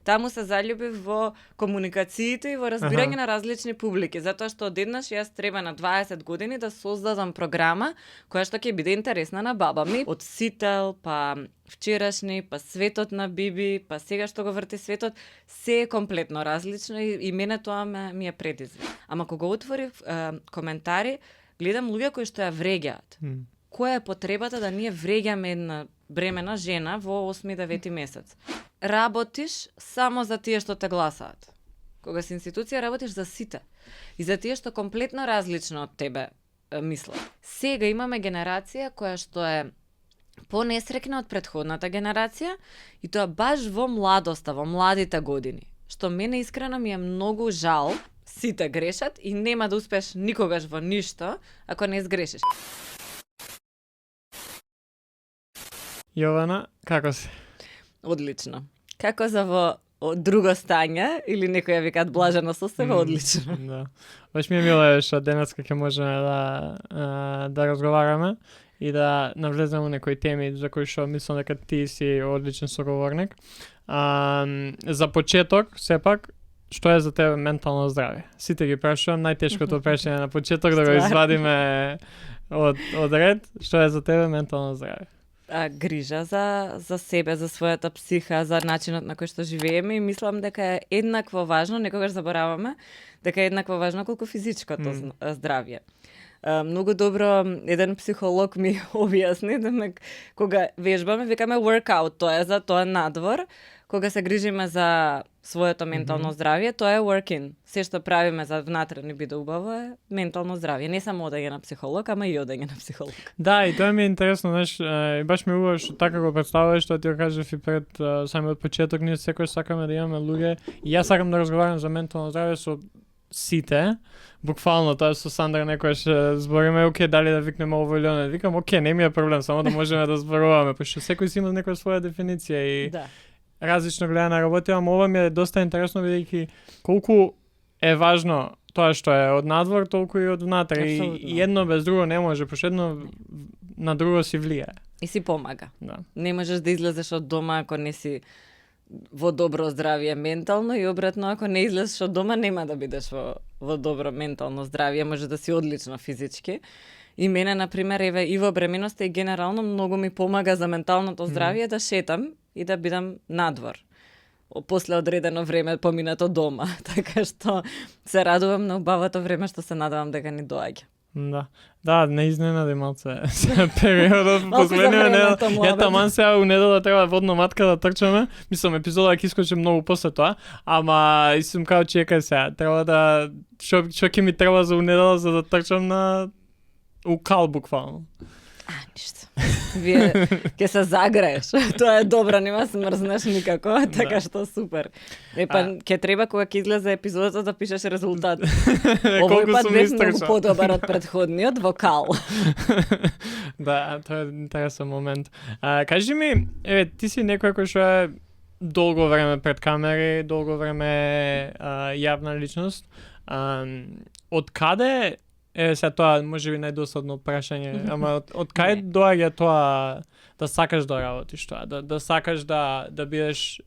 таму се заљубив во комуникациите и во разбирање на различни публики, затоа што одеднаш јас треба на 20 години да создадам програма која што ќе биде интересна на баба ми, од Сител, па вчерашни, па светот на Биби, па сега што го врти светот, се е комплетно различно и мене тоа ми е предизвик. Ама кога отворив коментари, гледам луѓе кои што ја вреѓаат. Која е потребата да ние вреѓаме една бремена жена во 8-9 месец? Работиш само за тие што те гласаат. Кога си институција, работиш за сите. И за тие што комплетно различно од тебе мислат. Сега имаме генерација која што е понесрекна од претходната генерација и тоа баш во младоста, во младите години. Што мене искрено ми е многу жал, сите грешат и нема да успеш никогаш во ништо ако не сгрешиш. Јована, како си? Одлично. Како за во друго стање или некој ја викаат блажено со себе, одлично. Да. Баш ми е мило што денеска ќе можеме да разговараме и да навлеземе во некои теми за кои што мислам дека ти си одличен соговорник. За почеток, сепак, што е за тебе ментално здравје? Сите ги прашувам, најтешкото прашање на почеток да го извадиме од ред. Што е за тебе ментално здравје? Грижа за себе, за својата психа, за начинот на кој што живееме и мислам дека е еднакво важно, некогаш забораваме, дека е еднакво важно колку физичкото здравје. Многу добро еден психолог ми објасни дека кога вежбаме, викаме workout, тоа е за тоа надвор, кога се грижиме за своето ментално здравје, тоа е working. Се што правиме за внатре ни биде убаво е ментално здравје, не само одење на психолог, ама и одење на психолог. Да, и тоа ми е интересно, знаеш, баш ми убаво што така го представуваш, што ти го кажав и пред самиот почеток, ние секој сакаме да имаме луѓе, и јас сакам да разговарам за ментално здравје со сите, буквално тоа со Сандра некојаш збориме, оке, дали да викнеме ово или оно, викам, оке, не ми е проблем, само да можеме да зборуваме, пошто секој си има некоја своја дефиниција и различно гледа на работа, ама ова ми е доста интересно бидејќи колку е важно тоа што е од надвор, толку и од внатре. И едно без друго не може, пошто едно на друго си влијае. И си помага. Да. Не можеш да излезеш од дома ако не си во добро здравје ментално и обратно, ако не излезеш од дома нема да бидеш во добро ментално здравје, може да си одлично физички. И мене, например, еве и во бременоста и генерално многу ми помага за менталното здравје да шетам и да бидам надвор. После одредено време поминато дома, така што се радувам на убавото време што се надевам дека ни доаѓа. Да, не изненади малце периодот последниот недела. Ја таман сега у недела треба водно матка да трчаме. Мислам епизода ќе искочи многу после тоа, ама и сум као чекај сега, треба да што ќе ми треба за у недела за да трчам на укал буквално. Ништо. Вие ќе се загрееш. Тоа е добро, нема се мрзнеш никако, така што супер. Ќе треба кога ќе излезе епизодата да пишеш резултат. Овој пат бев многу подобар од претходниот вокал. Да, тоа е интересен момент. Кажи ми, ти си некој кој што е долго време пред камери, долго време јавна личност. Од каде сега тоа можеби најдосадно прашање, ама од каде доаѓа тоа да сакаш да работиш тоа, да сакаш да бидеш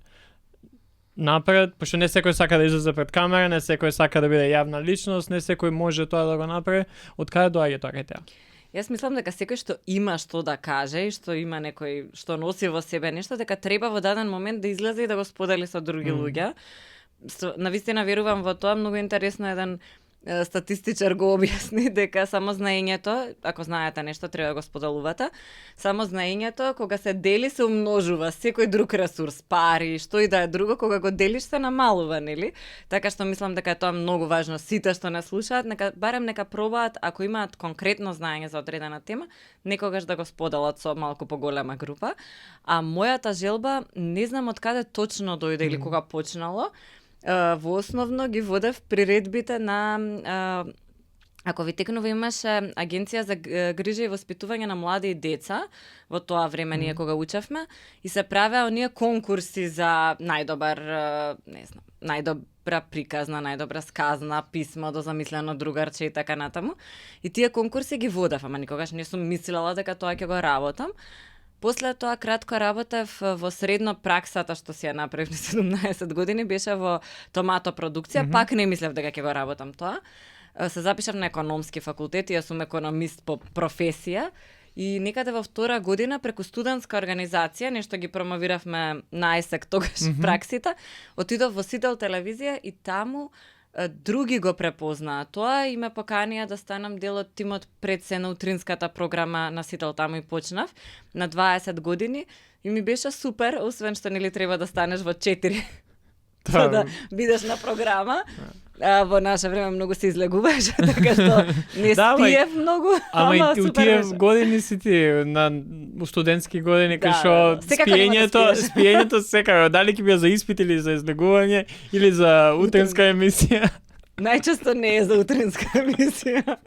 напред, пошто не секој сака да излезе пред камера, не секој сака да биде јавна личност, не секој може тоа да го направи. Од каде доаѓа тоа кај теа? Јас мислам дека секој што има што да каже и што има некој што носи во себе нешто, дека треба во даден момент да излезе и да го сподели со други луѓе. Навистина верувам во тоа, многу интересно еден статистичар го објасни дека само знаењето, ако знаете нешто, треба да го споделувате, само знаењето кога се дели се умножува, секој друг ресурс, пари, што и да е друго, кога го делиш се намалува, нели? Така што мислам дека тоа е многу важно. Сите што не слушаат, барем нека пробаат, ако имаат конкретно знаење за одредена тема, некогаш да го споделат со малку поголема група. А мојата желба, не знам од каде точно дојде или кога почнало, во основно ги водев приредбите на ако ви текнува имаше агенција за грижа и воспитување на млади и деца во тоа време ние кога учевме и се правеа оние конкурси за најдобар најдобра приказна, најдобра сказна, писмо до замислено другарче и така натаму. И тие конкурси ги водев, ама никогаш не сум мислела дека тоа ќе го работам. После тоа кратко работев во средно праксата што си ја направив на 17 години беше во томато продукција, пак не мислев дека ќе го работам тоа. Се запишав на економски факултет и јас сум економист по професија. И некаде во втора година преку студентска организација, нешто ги промовиравме на ЕСЕК тогаш праксите, отидов во Сител телевизија и таму други го препознаа тоа и ме поканија да станам дел од тимот пред се на утринската програма на Сител, таму и почнав на 20 години и ми беше супер, освен што нели треба да станеш во 4 да бидеш на програма. Во наше време многу се излегуваше, така што не спиев многу. Ама и тие години си ти на студентски години, кај што спиењето секако, дали ќе биде за испит или за излегување или за утринска емисија? Најчесто не е за утринска емисија.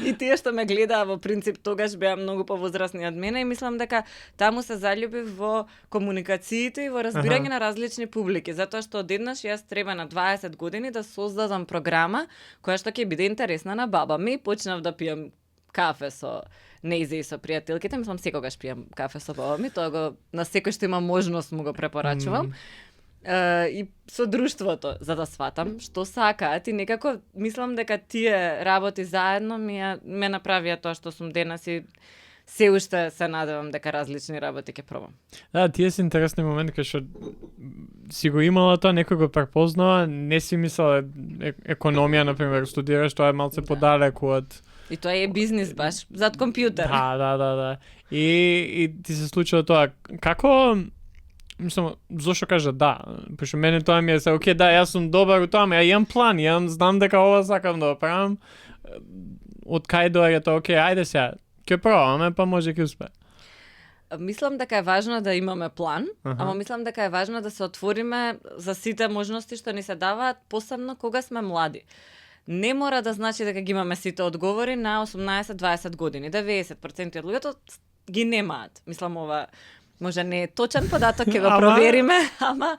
И тие што ме гледаа во принцип тогаш беа многу повозрасни од мене и мислам дека таму се заљубив во комуникациите и во разбирање на различни публики, затоа што одеднаш јас треба на 20 години да создадам програма која што ќе биде интересна на баба ми. Почнав да пијам кафе со Нејзе и со пријателките, мислам секогаш пијам кафе со баба ми, тоа го на секој што има можност му го препорачувам. И со друштвото, за да сватам што сакаат и некако мислам дека тие работи заедно ме направија тоа што сум денес и се уште се надевам дека различни работи ќе пробам. Да, тие се интересни моменти кај што си го имала тоа, некој го препознава, не си мислела економија, например, студираш, тоа е малце подалеку од... И тоа е бизнис баш, зад компјутер. Да. И ти се случува тоа, како... Мислам, зошто кажа да? Пошто мене тоа ми е се, окей, да, јас сум добар у тоа, ја имам план, знам дека ова сакам да правам. Од кај доаѓа тоа, окей, ајде сега, ќе пробаме, па може ќе успее. Мислам дека е важно да имаме план, ама мислам дека е важно да се отвориме за сите можности што ни се даваат, посебно кога сме млади. Не мора да значи дека ги имаме сите одговори на 18-20 години. 90% од луѓето ги немаат. Мислам, ова може не е точен податок, ќе го провериме, ама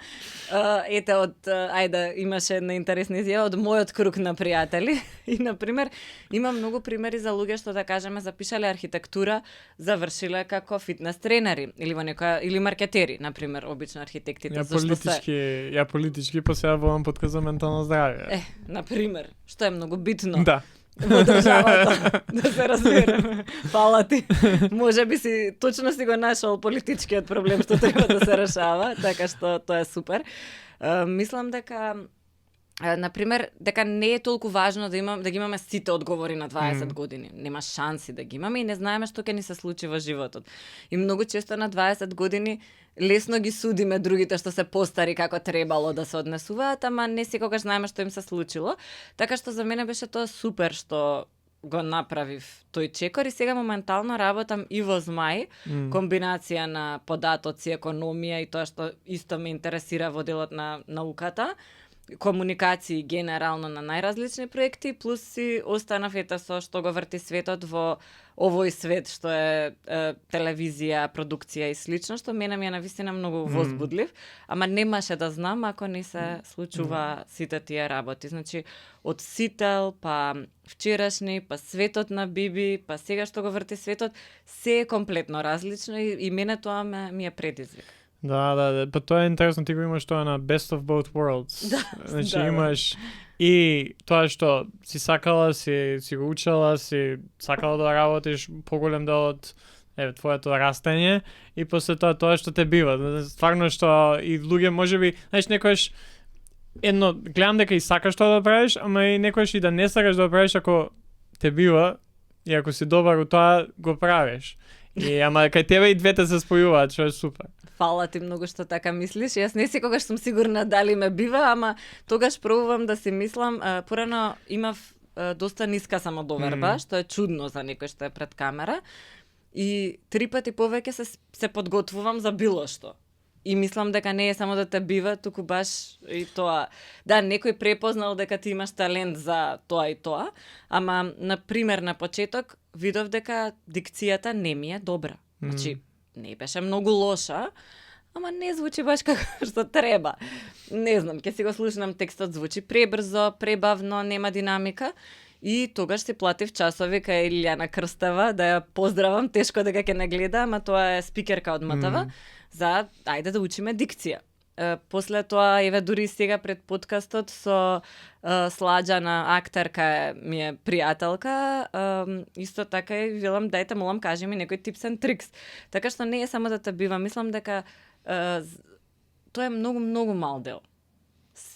ете ајде, имаше една интересна изјава од мојот круг на пријатели и например има многу примери за луѓе што да кажеме запишале архитектура, завршиле како фитнес тренери или во некоја или маркетери, например, обично архитектите Ја политички посеја во подкаст за ментално здравје. Например, што е многу битно. Да. Во државата, да се разбереме. Фала ти. Може би си точно си го нашол политичкиот проблем што треба да се решава, така што тоа е супер. Мислам дека например, дека не е толку важно да ги имаме сите одговори на 20 години. Нема шанси да ги имаме и не знаеме што ќе ни се случи во животот. И многу често на 20 години лесно ги судиме другите што се постари како требало да се однесуваат, ама не секогаш знаеме што им се случило. Така што за мене беше тоа супер што го направив тој чекор и сега моментално работам и во Змај, комбинација на податоци, економија и тоа што исто ме интересира во делот на науката, комуникации генерално на најразлични проекти, плюс си останав со што го врти светот во овој свет што е телевизија, продукција и слично, што мене ми е навистина многу возбудлив, ама немаше да знам ако не се случува сите тие работи. Значи, од Сител, па вчерашни, па светот на Биби, па сега што го врти светот, се е комплетно различно и мене тоа ми е предизвик. Да, па тоа е интересно, ти го имаш тоа на best of both worlds. Значи имаш и тоа што си сакала, си го учела, си сакала да работиш поголем дел од твоето растење и после тоа што те бива. Стварно што и луѓе можеби, знаеш, некојаш едно гледам дека и сакаш тоа да правиш, ама и некојаш и да не сакаш да правиш ако те бива и ако си добар у тоа го правиш. И ама кај тебе и двете се спојуваат, што е супер. Фала ти многу што така мислиш. Јас не секогаш сум сигурна дали ме бива, ама тогаш пробувам да си мислам. Порано имав доста ниска самодоверба, што е чудно за некој што е пред камера. И 3 пати повеќе се подготвувам за било што. И мислам дека не е само да те бива, туку баш и тоа. Да, некој препознал дека ти имаш талент за тоа и тоа, ама, например, на почеток видов дека дикцијата не ми е добра. Значи, не беше многу лоша, ама не звучи баш како што треба. Не знам, ќе си го слушнам, текстот звучи пребрзо, пребавно, нема динамика. И тогаш си платив часови кај Илјана Крстева, да ја поздравам, тешко дека ќе не гледа, ама тоа е спикерка од МТВ, за ајде да учиме дикција. После тоа, еве дури сега пред подкастот со Сладжана, актерка ми е пријателка, исто така и велам дајте молам кажи ми некој tips and tricks. Така што не е само да те бива, мислам дека тоа е многу мал дел.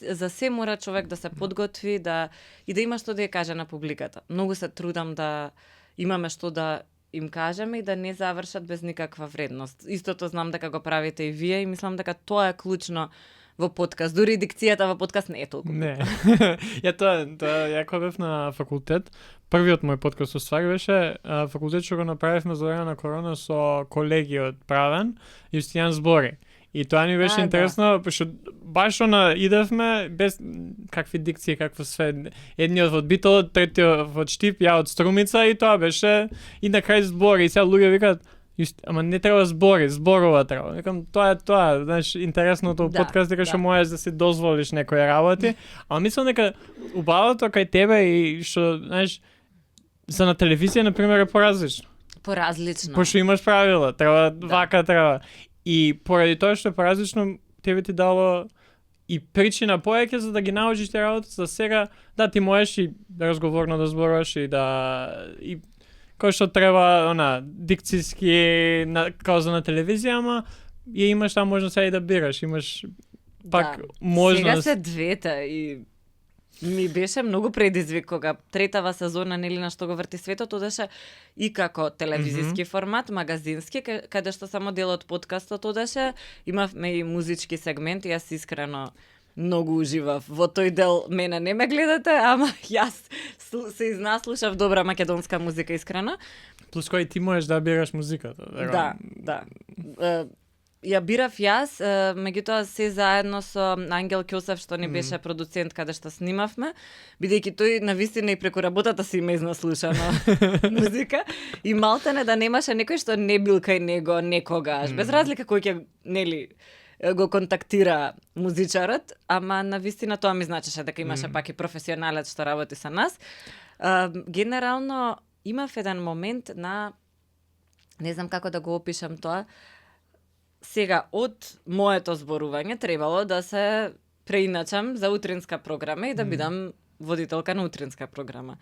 За се мора човек да се подготви и да има што да ја каже на публиката. Многу се трудам да имаме што да им кажеме и да не завршат без никаква вредност. Истото знам дека го правите и вие и мислам дека тоа е клучно во подкаст. Дури дикцијата во подкаст не е толку. Не. Ја кога бев на факултет, првиот мој подкаст уствари беше факултет што го направивме за време на корона со колеги од Правен, Јустијан Збори. И тоа ни беше интересно, пошто баш идевме без какви дикции, какво све. Едниот од Битол, третиот од Штип, ја од Струмица и тоа беше и на крај Збори. И сега луѓе викаат, ама не треба Збори, Зборова треба. Викам, тоа е тоа, знаеш, интересното подкаст дека што можеш да си дозволиш некои работи, ама мислам дека убавото кај тебе и што, знаеш, за на телевизија на пример е поразлично. Поразлично. Пошто имаш правила, треба вака треба. И поради тоа што е поразлично, тебе ти дало и причина повеќе за да ги научиш тие работи, за сега да ти можеш и разговорно да зборуваш и да и кој што треба дикциски као за на телевизија, ама ја имаш таа можност и да бираш, имаш пак можност. Сега се двете и ми беше многу предизвик кога третава сезона нели на што го врти светот одеше и како телевизиски формат, магазински, каде што само дел од подкастот одеше, имавме и музички сегмент и јас искрено многу уживав. Во тој дел мене не ме гледате, ама јас се изнаслушав добра македонска музика искрено. Плюс кој ти можеш да бираш музиката. Да. Ја бирав јас, меѓутоа се заедно со Ангел Ќосев што ни беше продуцент каде што снимавме, бидејќи тој навистина и преку работата си има изнаслушана музика и малтене да немаше некој што не бил кај него некогаш, без разлика кој ќе нели го контактира музичарот, ама навистина тоа ми значеше дека имаше пак и професионалец што работи со нас. Генерално имав еден момент на не знам како да го опишам тоа. Сега, од моето зборување требало да се преиначам за утринска програма и да бидам водителка на утринска програма.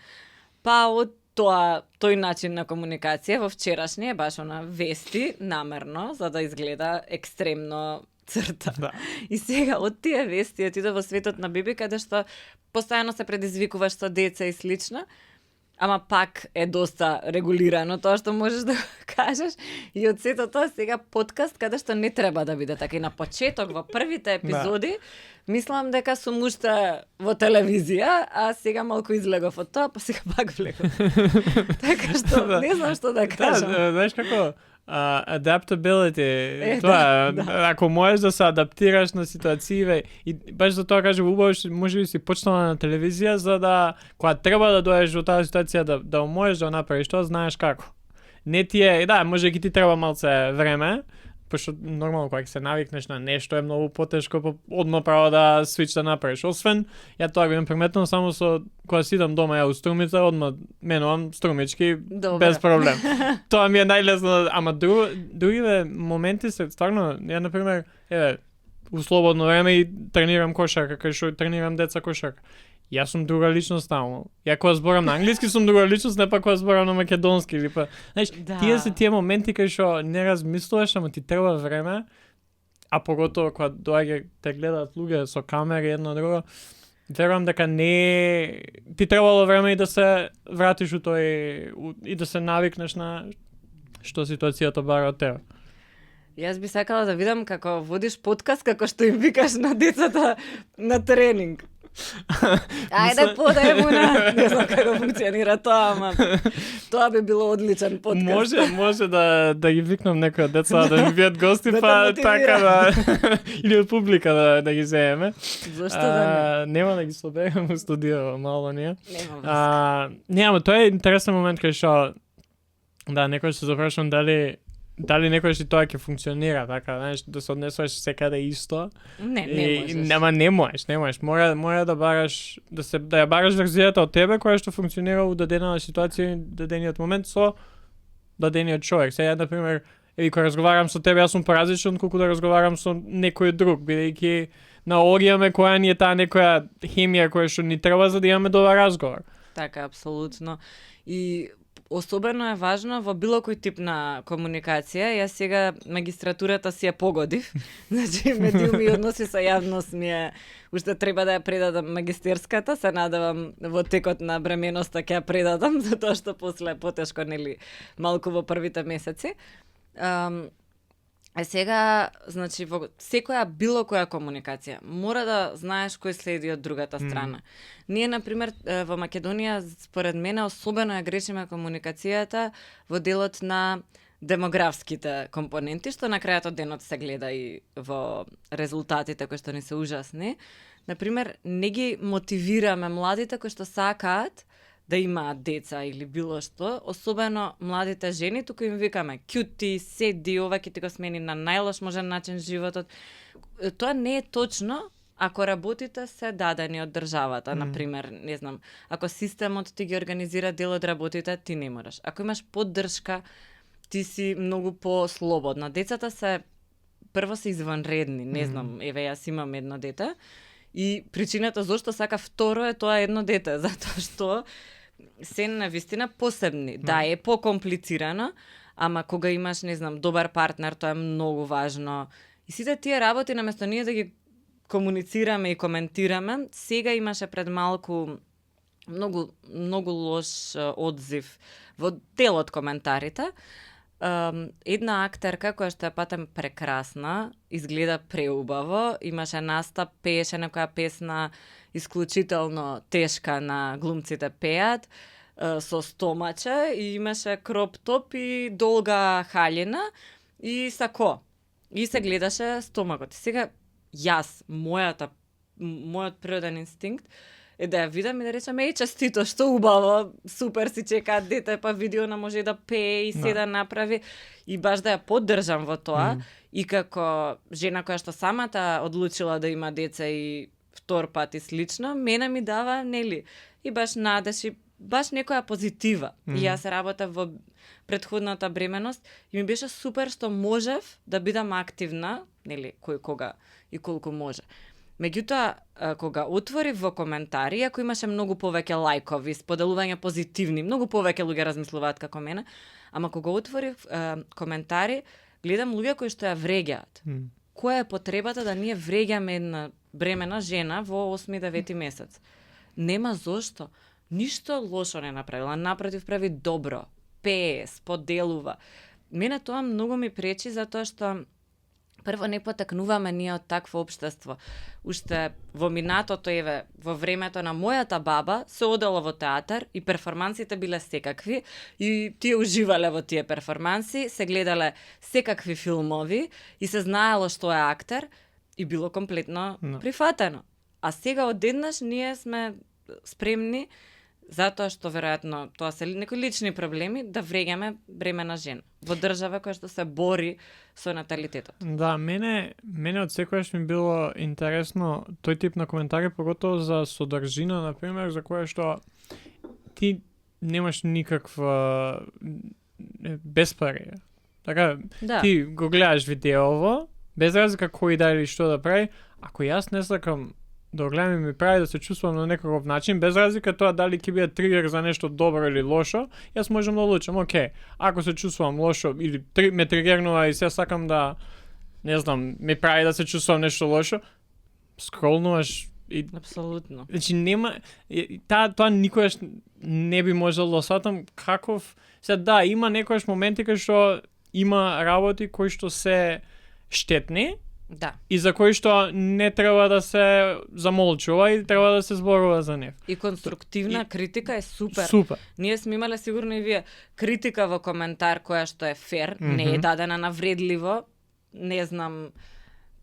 Па од тој начин на комуникација во вчерашње баш вести намерно, за да изгледа екстремно црта. Да. И сега од тие вести отида во светот на Биби, каде што постојано се предизвикуваш со деца и слично, ама пак е доста регулирано тоа што можеш да кажеш и од сето тоа сега подкаст каде што не треба да биде така и на почеток во првите епизоди мислам дека сум уште во телевизија, а сега малку излегов од тоа, па сега пак влегов. Така што не знам што да кажам. Знаеш како adaptability, тоа, ако можеш да се адаптираш на ситуациите и баш за тоа кажам убаво може би си почнала на телевизија за да кога треба да доеш во таа ситуација да можеш да направиш тоа, знаеш како. Не ти е, може ќе ти треба малце време, пошто нормално кога ќе се навикнеш на нешто е многу потешко одма право да свич да направиш. Освен ја тоа го имам приметно само со кога сидам дома ја у Струмица, одма менувам струмички без проблем. Тоа ми е најлесно, ама другиве моменти се стварно, ја на пример, у слободно време и тренирам кошарка, кај што тренирам деца кошарка. Јас сум друга личност таму. Ја кога зборам на англиски сум друга личност, не па кога зборам на македонски или па. Знаеш, тие се тие моменти кај што не размислуваш, ама ти треба време, а поготово кога доаѓа те гледаат луѓе со камери едно друго. Верувам дека не ти требало време и да се вратиш у тој и да се навикнеш на што ситуацијата бара од тебе. Јас би сакала да видам како водиш подкаст, како што им викаш на децата на тренинг. Ајде подај не знам како функционира тоа, ама тоа би било одличен подкаст. Може да ги викнам некои од деца да ми бидат гости, па така да или од публика да ги земеме. Зошто да не? Нема да ги соберам во студио мало ние. Нема. Не, ама тоа е интересен момент кај што некој се запрашувам дали дали некојаш и тоа ќе функционира, така, знаеш, да се однесуваш секаде исто. Не можеш. Не можеш. Мора да бараш да ја бараш верзијата од тебе која што функционира у дадена ситуација и дадениот момент со дадениот човек. Сега, на пример, кога разговарам со тебе, јас сум поразличен колку да разговарам со некој друг, бидејќи на оргијаме која ни е таа некоја хемија која што ни треба за да имаме добар разговор. Така, апсолутно. И особено е важно во било кој тип на комуникација. Јас сега магистратурата си ја погодив. Значи, медиуми и односи со јавност ми е, уште треба да ја предадам магистерската, се надевам во текот на бременоста ќе ја предадам, затоа што после потешко, нели, малку во првите месеци. Сега, значи, во секоја било која комуникација, мора да знаеш кој следи од другата страна. Ние, например, во Македонија, според мене, особено ја грешиме комуникацијата во делот на демографските компоненти, што на крајот од денот се гледа и во резултатите кои што ни се ужасни. Например, не ги мотивираме младите кои што сакаат да имаат деца или било што, особено младите жени, туку им викаме кјути, седи, ова ќе ти го смени на најлош можен начин животот. Тоа не е точно ако работите се дадени од државата, например, не знам, ако системот ти ги организира дел од работите, ти не мораш. Ако имаш поддршка, ти си многу по-слободна. Децата се прво се изванредни, не знам, еве јас имам едно дете и причината зошто сака второ е тоа едно дете, затоа што се навистина посебни. Да, е покомплицирано, ама кога имаш, не знам, добар партнер, тоа е многу важно. И сите тие работи, наместо ние да ги комуницираме и коментираме, сега имаше пред малку многу лош одзив во дел од коментарите. Една актерка која што е патем прекрасна, изгледа преубаво, имаше настап, пееше некоја песна исклучително тешка на глумците пеат, со стомаче и имаше кроп топ и долга халина и сако. И се гледаше стомакот. Сега јас, мојот природен инстинкт е да ја видам и да речам, честито, што убаво, супер си чекаат дете, па видеона може да пее и се да направи. И баш да ја поддржам во тоа. И како жена која што самата одлучила да има деца и втор пат и слично, мене ми дава, нели, и баш надеж и баш некоја позитива. И јас работев во претходната бременност и ми беше супер што можев да бидам активна, нели, кој кога и колку може. Меѓутоа, кога отворив во коментари, ако имаше многу повеќе лајкови, споделување позитивни, многу повеќе луѓе размислуваат како мене, ама кога отворив коментари, гледам луѓе кои што ја вреѓаат. Која е потребата да ние вреѓаме една бремена жена во 8-9 месец? Нема зошто. Ништо лошо не направила, напротив, прави добро, пее, споделува. Мене тоа многу ми пречи затоа што прво не потекнуваме ние од такво општество. Уште во минатото, еве, во времето на мојата баба се одело во театар и перформансите биле секакви и тие уживале во тие перформанси, се гледале секакви филмови и се знаело што е актер и било комплетно прифатено. А сега одеднаш ние сме спремни затоа што веројатно тоа се некои лични проблеми да вреѓаме бремена жена во држава која што се бори со наталитетот. Да, мене од секојаш ми било интересно тој тип на коментари, поготово за содржина, на пример, за која што ти немаш никаква беспарија. Така, ти го гледаш видеово, без разлика кој дали што да прави, ако јас не сакам да го гледам и ми прави да се чувствувам на некаков начин, без разлика тоа дали ќе биде тригер за нешто добро или лошо, јас можам да одлучам, окей, ако се чувствувам лошо или ме тригернува и се сакам да, не знам, ми прави да се чувствувам нешто лошо, скролнуваш и... Апсолутно. Значи нема... Тоа никогаш не би можел да сатам каков... Сега да, има некојаш моменти кај што има работи кои што се штетни, да. И за кои што не треба да се замолчува и треба да се зборува за нив. И конструктивна критика е супер. Супер. Ние сме имале сигурно и вие критика во коментар која што е фер, не е дадена навредливо, не знам,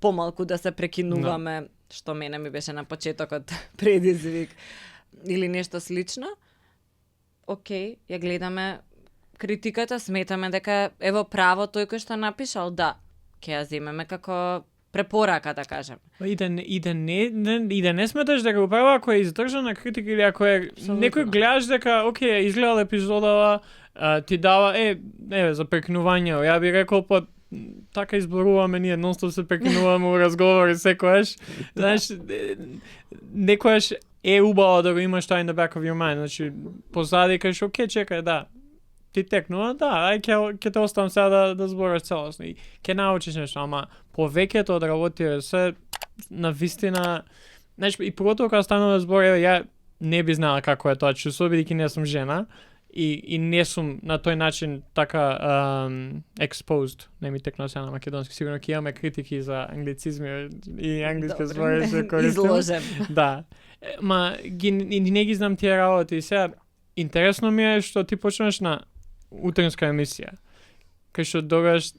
помалку да се прекинуваме, што мене ми беше на почетокот предизвик или нешто слично. Океј, ја гледаме критиката, сметаме дека ево право тој кој што напишал, да, ќе ја земеме како препорака, да кажем. И да не сметаш дека го права ако е издржана критика или ако е некој гледаш дека окей, изгледал епизодава, ти дава еве за прекинување, ја би рекол па така изборуваме ние, нонстоп се прекинуваме во разговори секојаш. Знаеш, некојаш е убаво да го имаш тоа in the back of your mind. Значи, позади кажеш, окей, чекај, да, ти текнува, да, ај ќе те оставам сега да збориш целосно. И ќе научиш нешто, ама повеќето од работите се на вистина, значи, и поготово кога станува да збори, ја не би знала како е тоа чувство, бидејќи не сум жена. И не сум на тој начин така exposed, не ми текна сега на македонски, сигурно ќе имаме критики за англицизми и англиски збори се користим. Изложен. Да. Ма не ги знам тие работи. Сега интересно ми е што ти почнеш на утринска емисија. Кај што тогаш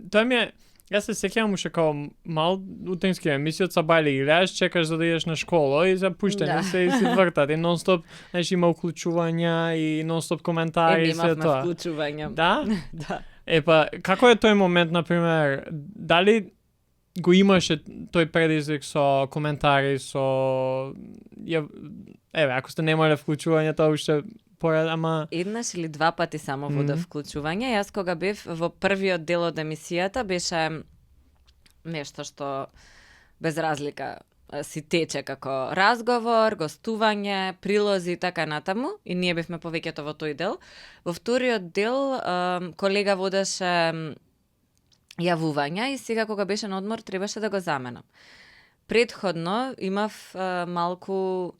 тоа ми е. Јас се сеќавам уште као мал утрински емисии од Сабајле ги гледаш, чекаш за да идеш на школа и за пуштање се и си вртат. И нонстоп, знаеш, има уклучувања и нонстоп коментари и се тоа. Немавме вклучувања. Да? Да. Па, како е тој момент, например, дали го имаше тој предизвик со коментари, со... Еве, ако сте немале вклучување, тоа уште ама... Еднаш или два пати само водев вклучување. Јас кога бев во првиот дел од емисијата беше нешто што без разлика си тече како разговор, гостување, прилози и така натаму. И ние бевме повеќето во тој дел. Во вториот дел колега водеше јавувања и сега кога беше на одмор требаше да го заменам. Предходно имав малку,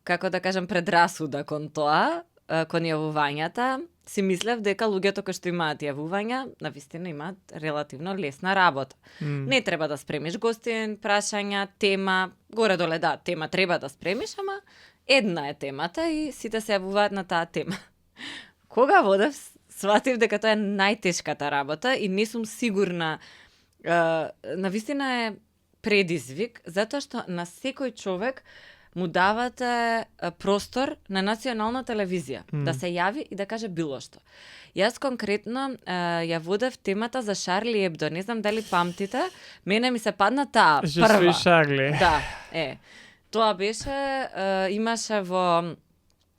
како да кажам, предрасуда кон тоа, кон јавувањата. Си мислев дека луѓето кои што имаат јавувања, навистина имаат релативно лесна работа. Не треба да спремиш гостин, прашања, тема, горе-доле да, тема треба да спремиш, ама една е темата и сите се јавуваат на таа тема. Кога водев, сватив дека тоа е најтешката работа и не сум сигурна, навистина е предизвик, затоа што на секој човек му давате простор на национална телевизија, да се јави и да каже било што. Јас конкретно ја водев темата за Шарли Ебдо, не знам дали памтите, мене ми се падна таа прва. Шарли. Да, Тоа беше, имаше во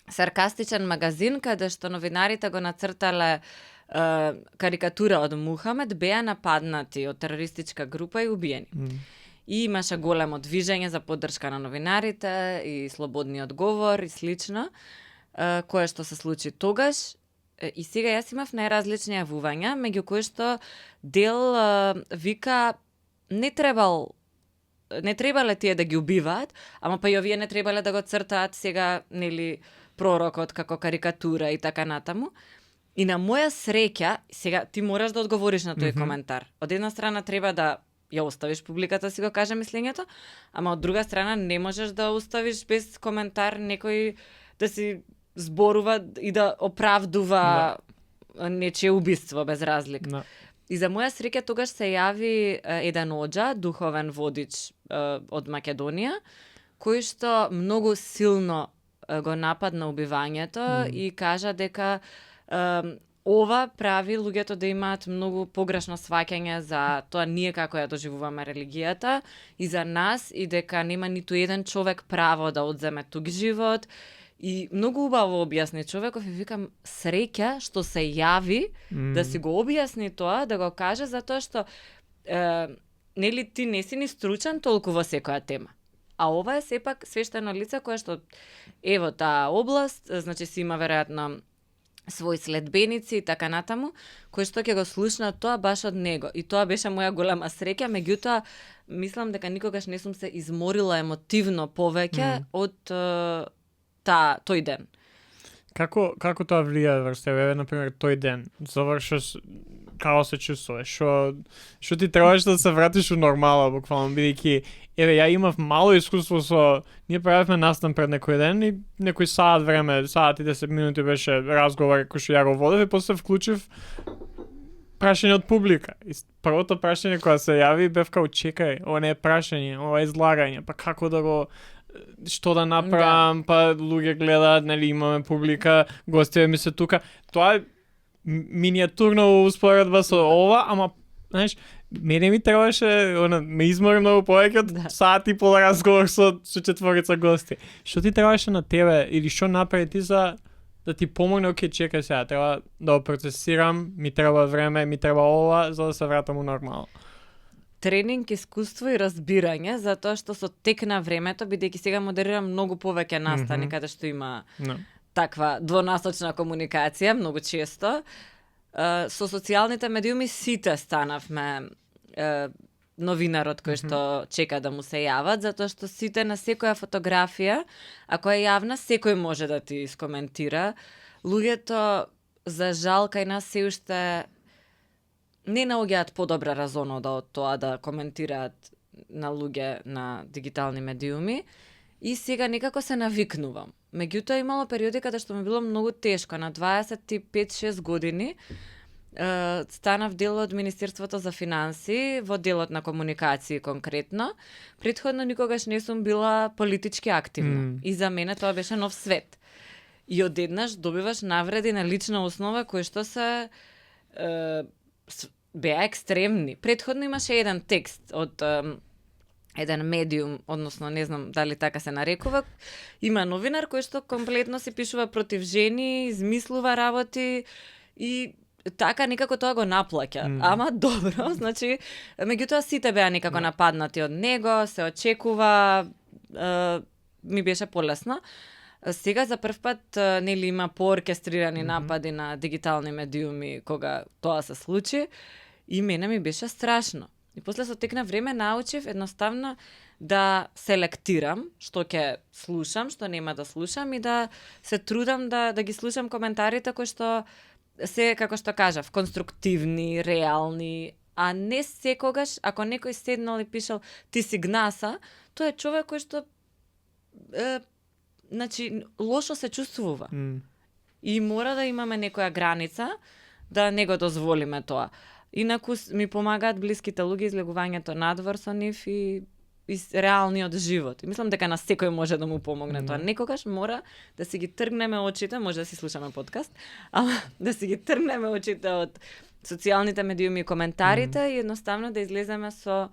саркастичен магазин, каде што новинарите го нацртале карикатура од Мухамед, беа нападнати од терористичка група и убиени. И имаше големо движење за поддршка на новинарите и слободниот говор и слично, кое што се случи тогаш. И сега јас имав најразлични јавувања, меѓу кои што дел вика не требале тие да ги убиваат, ама па и овие не требале да го цртаат сега, нели, пророкот како карикатура и така натаму. И на моја среќа, сега ти мораш да одговориш на тој коментар. Од една страна треба да ја оставиш публиката, си го каже мислењето, ама од друга страна не можеш да оставиш без коментар некој да си зборува и да оправдува нечие убиство без разлика. Да. И за моја среќа тогаш се јави еден оџа, духовен водич од Македонија, кој што многу силно го нападна убивањето и кажа дека ова прави луѓето да имаат многу погрешно сваќање за тоа ние како ја доживуваме религијата и за нас, и дека нема ниту еден човек право да одземе тук живот. И многу убаво објасни човеков и викам среќа што се јави да си го објасни тоа, да го каже, затоа што нели ти не си ни стручен толку во секоја тема. А ова е сепак свештено лице кое што ево таа област, значи си има веројатно своји следбеници и така натаму, кои што ќе го слушнат тоа баш од него. И тоа беше моја голема среќа, меѓутоа мислам дека никогаш не сум се изморила емотивно повеќе од тој ден. Како тоа влија врз тебе? Например, тој ден завршиш, како се чувствуваш? Што ти требаш да се вратиш у нормала, буквално, бидејќи еве ја имав мало искуство со ние правевме настан пред некој ден и некој саат време, саат и 10 минути беше разговор кој што ја го водев и после вклучив прашање од публика. И првото прашање кога се јави бев као чекај, ова не е прашање, ова е излагање, па како да го што да направам, па луѓе гледаат, нели имаме публика, гостите ми се тука. Тоа миниатурна успоредба со ова, ама знаеш, мене ми требаше, ме измори многу повеќе од сат и пол разговор со четворица гости. Што ти требаше на тебе или што направи ти за да ти помогне, окей, чекај сега, треба да го процесирам, ми треба време, ми треба ова за да се вратам у нормално. Тренинг, искуство и разбирање, затоа што со тек на времето, бидејќи сега модерирам многу повеќе настани каде што има таква двонасочна комуникација, многу често. Со социјалните медиуми сите станавме новинарот кој што чека да му се јават, затоа што сите на секоја фотографија, ако е јавна, секој може да ти искоментира. Луѓето, за жал, кај нас се уште не наоѓаат подобра разонода од тоа да коментираат на луѓе на дигитални медиуми и сега некако се навикнувам. Меѓутоа имало периоди каде што ми било многу тешко. На 25-6 години станав дел од Министерството за финансии, во делот на комуникации конкретно. Претходно никогаш не сум била политички активна. И за мене тоа беше нов свет. И одеднаш добиваш навреди на лична основа кои што се беа екстремни. Претходно имаше еден текст од еден медиум, односно не знам дали така се нарекува, има новинар кој што комплетно се пишува против жени, измислува работи и така некако тоа го наплаќа. Ама добро, значи, меѓутоа сите беа некако нападнати од него, се очекува, ми беше полесно. Сега за прв пат нели има пооркестрирани напади на дигитални медиуми кога тоа се случи и мене ми беше страшно. И после со тек на време научив едноставно да селектирам што ќе слушам, што нема да слушам и да се трудам да ги слушам коментарите кои што се, како што кажав, конструктивни, реални, а не секогаш, ако некој седнал и пишал ти си гнаса, тоа е човек кој што значи, лошо се чувствува. И мора да имаме некоја граница да не го дозволиме тоа. Инаку ми помагаат блиските луѓе, излегувањето надвор со нив и реалниот живот. И мислам дека на секој може да му помогне тоа. Некогаш мора да си ги тргнеме очите, може да си слушаме подкаст, ама да си ги тргнеме очите од социјалните медиуми и коментарите и едноставно да излеземе со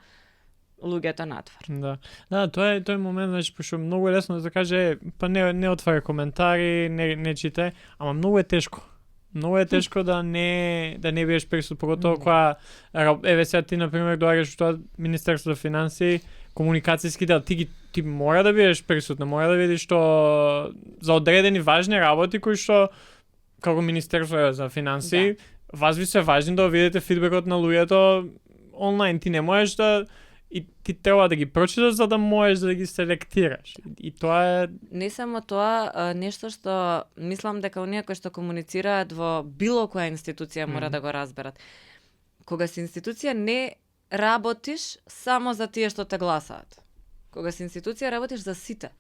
луѓето надвор. Да, тоа е момент, значи, пошто многу е лесно да се каже, па не отварај коментари, не чите, ама многу е тешко. Многу е тешко да не биеш присут, поготово кога еве сега ти на пример доаѓаш тоа Министерство за финансии, комуникацијски дел, ти мора да биеш присутна, мора да видиш што за одредени важни работи кои што како Министерство за финансии, вас ви се важни да видите фидбекот на луѓето онлайн, ти не можеш да и ти треба да ги прочиташ за да можеш да ги селектираш. И тоа е не само тоа, нешто што мислам дека оние кои што комуницираат во било која институција мора да го разберат. Кога си институција не работиш само за тие што те гласаат. Кога си институција работиш за сите.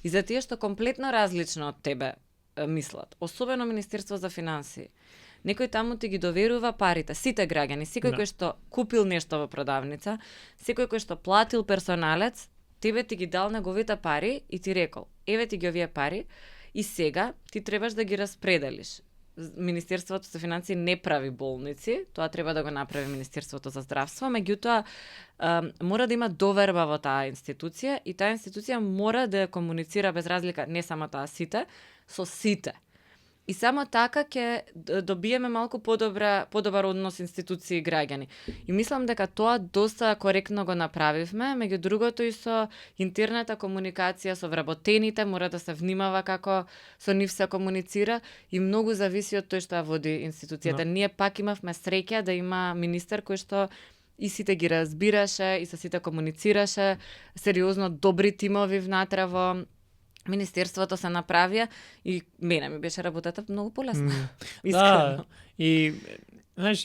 И за тие што комплетно различно од тебе мислат. Особено Министерство за финансии. Некој таму ти ги доверува парите, сите граѓани, секој кој што купил нешто во продавница, секој кој што платил персоналец, тебе ти ги дал неговите пари и ти рекол, еве ти ги овие пари и сега ти требаш да ги распределиш. Министерството за финансии не прави болници, тоа треба да го направи Министерството за здравство, меѓутоа мора да има доверба во таа институција и таа институција мора да комуницира без разлика, не само таа сите, со сите. И само така ќе добиеме малку подобар однос институции и граѓани. И мислам дека тоа доста коректно го направивме, меѓу другото и со интерната комуникација со вработените, мора да се внимава како со нив се комуницира и многу зависи од тој што ја води институцијата. Ние пак имавме среќа да има министер кој што и сите ги разбираше, и со сите комуницираше, сериозно добри тимови внатре во Министерството се направија и мене ми беше работата многу полесна. Да, и знаеш,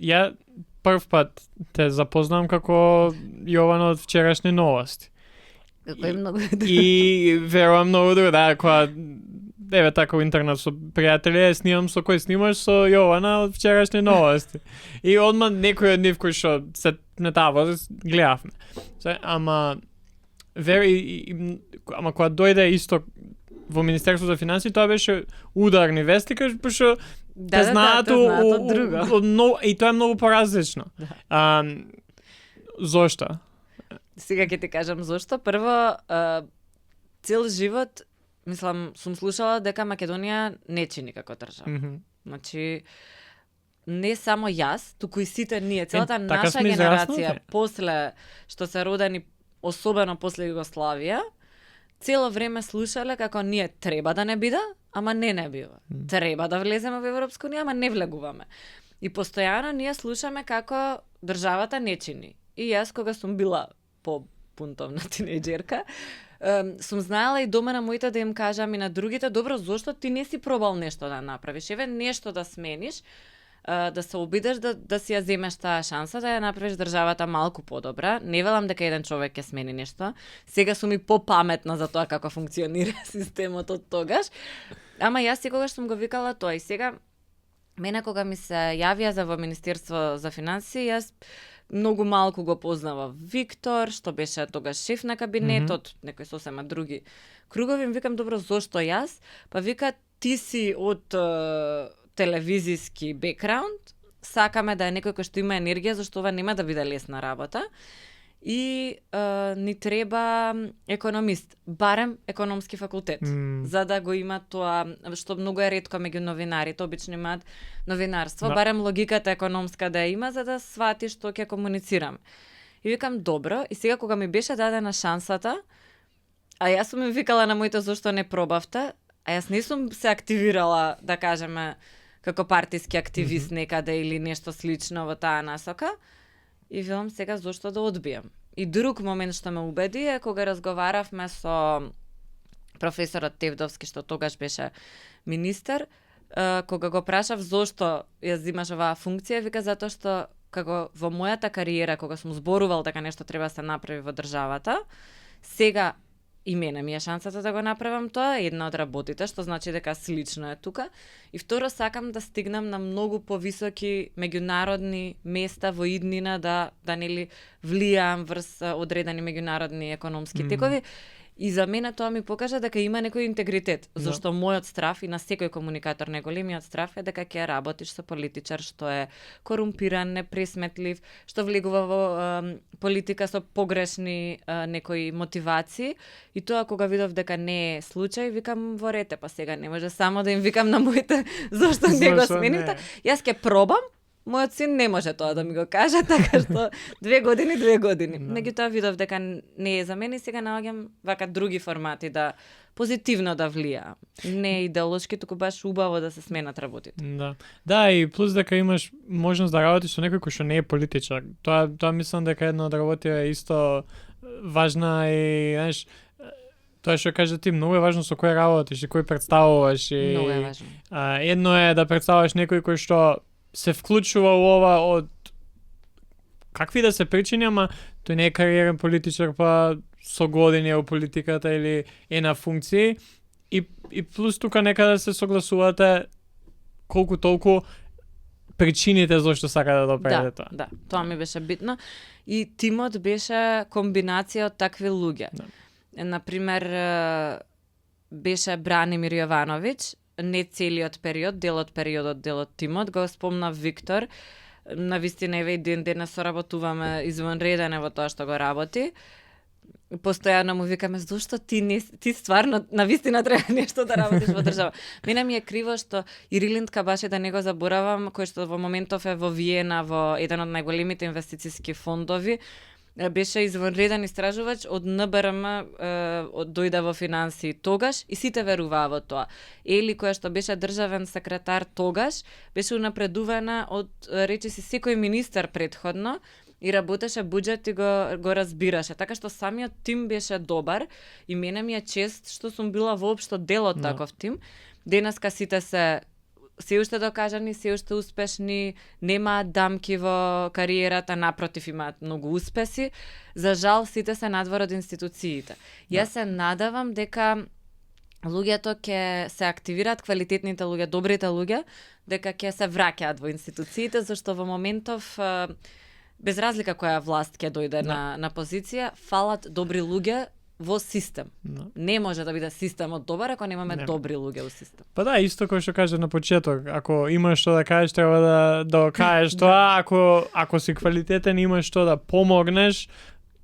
ја прв пат те запознам како Јована од вчерашни новости. Како е многу и верувам многу друго, да, кога еве така во интернет со пријатели, снимам со кој снимаш со Јована од вчерашни новости. И одма некој од нив кој што се на таа возраст гледавме. Ама кога дојде исто во Министерство за финансии тоа беше ударни вести, пошто те знаат друго. И тоа е многу поразлично. Зошто? Сега ќе ти кажам зошто. Прво, цел живот, мислам, сум слушала дека Македонија не чини како држава. Значи, не само јас, туку и сите ние, целата наша генерација, после што се родени, особено после Југославија, цело време слушале како ние треба да не биде, ама не бива. Треба да влеземе во Европска унија, ама не влегуваме. И постојано ние слушаме како државата не чини. И јас кога сум била по-пунтовна тинејџерка, сум знаела и дома на моите да им кажам и на другите, добро, зошто ти не си пробал нешто да направиш? Еве нешто да смениш, да се обидеш да си ја земеш таа шанса, да ја направиш државата малку подобра. Не велам дека еден човек ќе смени нешто. Сега сум и попаметна за тоа како функционира системот од тогаш. Ама јас секогаш сум го викала тоа. И сега, мене кога ми се јавија за во Министерство за финансии, јас многу малку го познава Виктор, што беше тогаш шеф на кабинетот, некои сосема други кругови. Им викам, добро, зошто јас? Па вика, ти си од телевизиски бекграунд, сакаме да е некој кој што има енергија, зашто ова нема да биде лесна работа. И ни треба економист, барем економски факултет, за да го има тоа, што многу е ретко меѓу новинарите, обично имаат новинарство, барем логиката економска да има, за да свати што ќе комуницирам. И викам, добро, и сега кога ми беше дадена шансата, а јас сум им викала на моите зошто не пробавте, а јас не сум се активирала, да кажеме, како партиски активист некаде или нешто слично во таа насока, и велам сега зошто да одбијам. И друг момент што ме убеди е кога разговаравме со професорот Тевдовски, што тогаш беше министер, кога го прашав зошто ја земаш оваа функција, вика затоа што како во мојата кариера, кога сум зборувал дека нешто треба да се направи во државата, сега и мене ми е шансата да го направам тоа, една од работите, што значи дека слично е тука. И второ, сакам да стигнам на многу повисоки меѓународни места во иднина, да нели влијам врз одредени меѓународни економски текови. И за мене тоа ми покажа дека има некој интегритет, зашто мојот страв и на секој комуникатор неголемиот страв е дека ќе работиш со политичар што е корумпиран, непресметлив, што влегува во политика со погрешни некои мотивации. И тоа кога видов дека не е случај, викам во рете, па сега не може само да им викам на моите зошто не го смените. Јас ќе пробам. Мојот син не може тоа да ми го каже, така што 2 години. Меѓутоа видов дека не е за мене и сега наоѓам вака други формати да позитивно да влијаам. Не идеолошки, туку баш убаво да се сменат работите. Да, и плюс дека имаш можност да работиш со некој кој што не е политичар. Тоа мислам дека една од работите е исто важна и, знаеш, тоа што кажа ти, многу е важно со кој работиш и кој представуваш. Многу е важно. Едно е да представуваш некој кој што се вклучува у ова од какви да се причини, ама тој не е кариерен политичар, па со години у политиката или е на функции. И плюс тука некаде се согласувате колку толку причините зашто сака да допреде тоа. Да, тоа ми беше битно. И тимот беше комбинација од такви луѓе. Например, беше Бранимир Јовановиќ, не целиот период, делот тимот, го спомна Виктор. Навистина еве и денес соработуваме извонреден во тоа што го работи. Постојано му викаме, зошто ти стварно навистина треба нешто да работиш во држава. Мене ми е криво што Ирилинд Кабаши, да не го заборавам, кој што во моментов е во Виена во еден од најголемите инвестициски фондови, беше извонреден истражувач од НБРМ, дојде во финансии тогаш и сите веруваа во тоа. Ели, која што беше државен секретар тогаш, беше унапредувана од речиси секој министер претходно и работеше буџет и го разбираше. Така што самиот тим беше добар и мене ми е чест што сум била воопшто дел од таков тим. Денеска сите се уште докажани, се уште успешни, немаат дамки во кариерата, напротив имаат многу успеси. За жал, сите се надвор од институциите. Јас се надавам дека луѓето ќе се активираат, квалитетните луѓе, добрите луѓе, дека ќе се враќаат во институциите, зашто во моментов, без разлика која власт ќе дојде на позиција, фалат добри луѓе во систем. Не може да биде системот добар ако немаме добри луѓе во систем. Па да, исто кој што кажа на почеток, ако имаш што да кажеш, треба да кажеш тоа, ако си квалитетен, имаш што да помогнеш,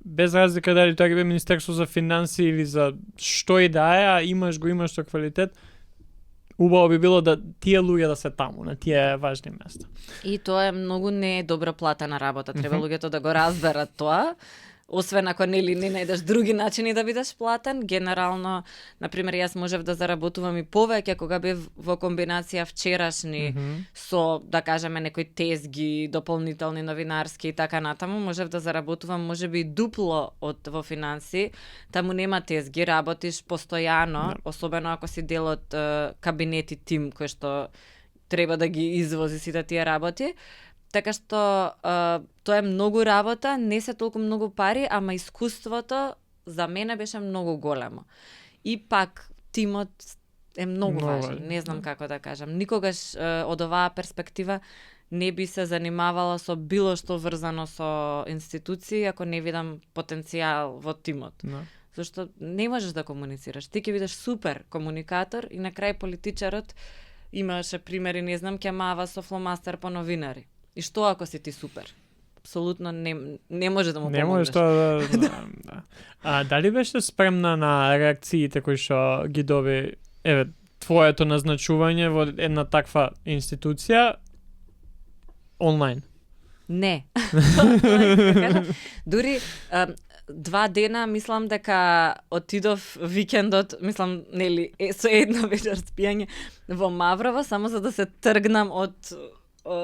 без разлика дали тоа е Министерство за финансии или за што и да е, имаш тоа квалитет, убаво би било да тие луѓе да се таму, на тие важни места. И тоа е многу не добро платена работа. Треба луѓето да го разберат тоа. Освен ако не најдеш други начини да бидеш платен, генерално, например, јас можев да заработувам и повеќе кога бев во комбинација вчерашни со, да кажеме, некои тезги, дополнителни новинарски и така натаму, можев да заработувам можеби дупло од во финанси. Таму нема тезги, работиш постојано, особено ако си дел од кабинет и тим кој што треба да ги извози сите тие работи. Така што тоа е многу работа, не се толку многу пари, ама искуството за мене беше многу големо. И пак тимот е многу важен, не знам како да кажам. Никогаш од оваа перспектива не би се занимавала со било што врзано со институции ако не видам потенцијал во тимот. Зашто не можеш да комуницираш. Ти ќе бидеш супер комуникатор и на крај политичарот имаше примери, не знам, ќе мава со фломастер по новинари. И што ако си ти супер? Апсолутно не може да му помогнеш. Не можеш да. Дали беше спремна на реакциите кои што ги доби твоето назначување во една таква институција онлайн? Не. Дури 2 дена мислам дека отидов викендот, мислам, нели, со едно вечер спијање во Маврово само за да се тргнам од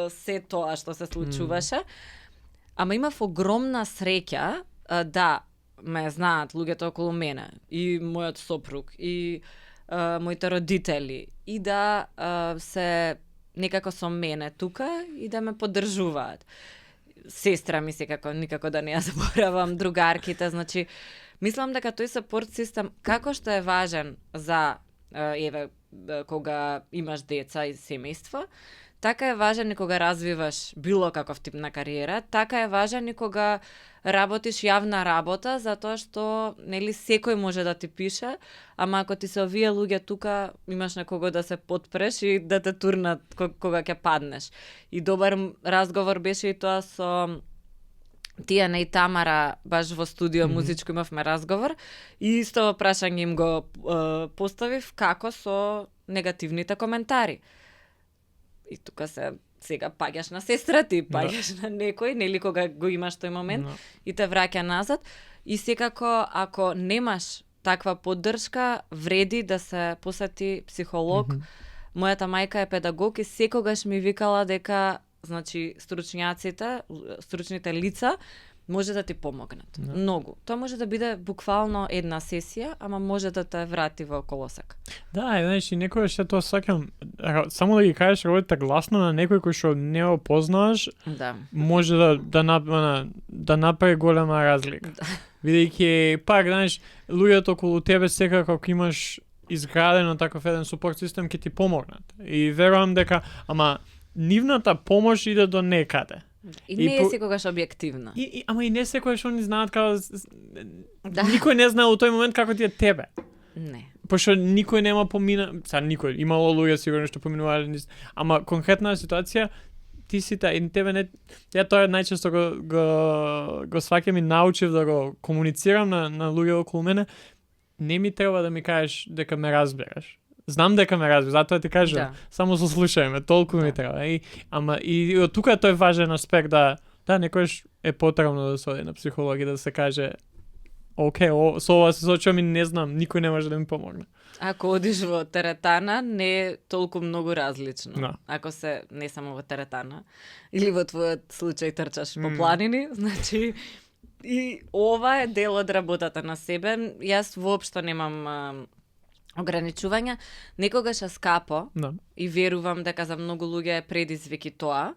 се тоа што се случуваше. Ама имав огромна среќа да ме знаат луѓето околу мене и мојот сопруг и моите родители и да се некако со мене тука и да ме поддржуваат. Сестра ми секако никако да не ја заборавам, другарките, значи мислам дека тој сапорт систем како што е важен за кога имаш деца и семејство, така е важен и кога развиваш било каков тип на кариера, така е важен и кога работиш јавна работа, затоа што нели секој може да ти пише, ама ако ти се овие луѓе тука, имаш на кого да се потпреш и да те турнат кога ќе паднеш. И добар разговор беше и тоа со Тијана и Тамара, баш во студио музичко имавме разговор и исто прашање им го поставив како со негативните коментари. И тука сега паѓаш на сестра ти, паѓаш на некој, нели кога го имаш тој момент и те враќа назад. И секако, ако немаш таква поддршка, вреди да се посети психолог. Мојата мајка е педагог и секогаш ми викала дека, значи, стручните лица може да ти помогнат. Многу. Тоа може да биде буквално една сесија, ама може да те врати во колосек. Да, значи некојаш тоа сакам само да ги кажеш работите гласно на некој кој што не го познаваш, може да направи голема разлика. Бидејќи пак, знаеш, луѓето околу тебе секако ако имаш изградено таков еден супорт систем ќе ти помогнат. И верувам дека нивната помош иде до некаде. И не е секогаш објективна. Ама и не секогаш они знаат како никој не знае во тој момент како ти е тебе. Не. Пошто никој нема никој, имало луѓе сигурно што поминувале, ама конкретна ситуација ти си и тебе не. Ја тоа најчесто го сваќам и научив да го комуницирам на луѓе околу мене. Не ми треба да ми кажеш дека ме разбераш. Знам дека ме разбираш, затоа ти кажам, само сослушај ме, толку ми треба. Ама и од тука тој важен аспект да некојаш е потребно да се оди на психологија, да се каже окей, со ова се соочувам и не знам, никој не може да ми помогне. Ако одиш во теретана, не е толку многу различно. Ако се не само во теретана, или во твојот случај трчаш по планини, значи и ова е дел од работата на себе. Јас воопшто немам ограничувања, некогаш е скапо и верувам дека за многу луѓе е предизвик и тоа.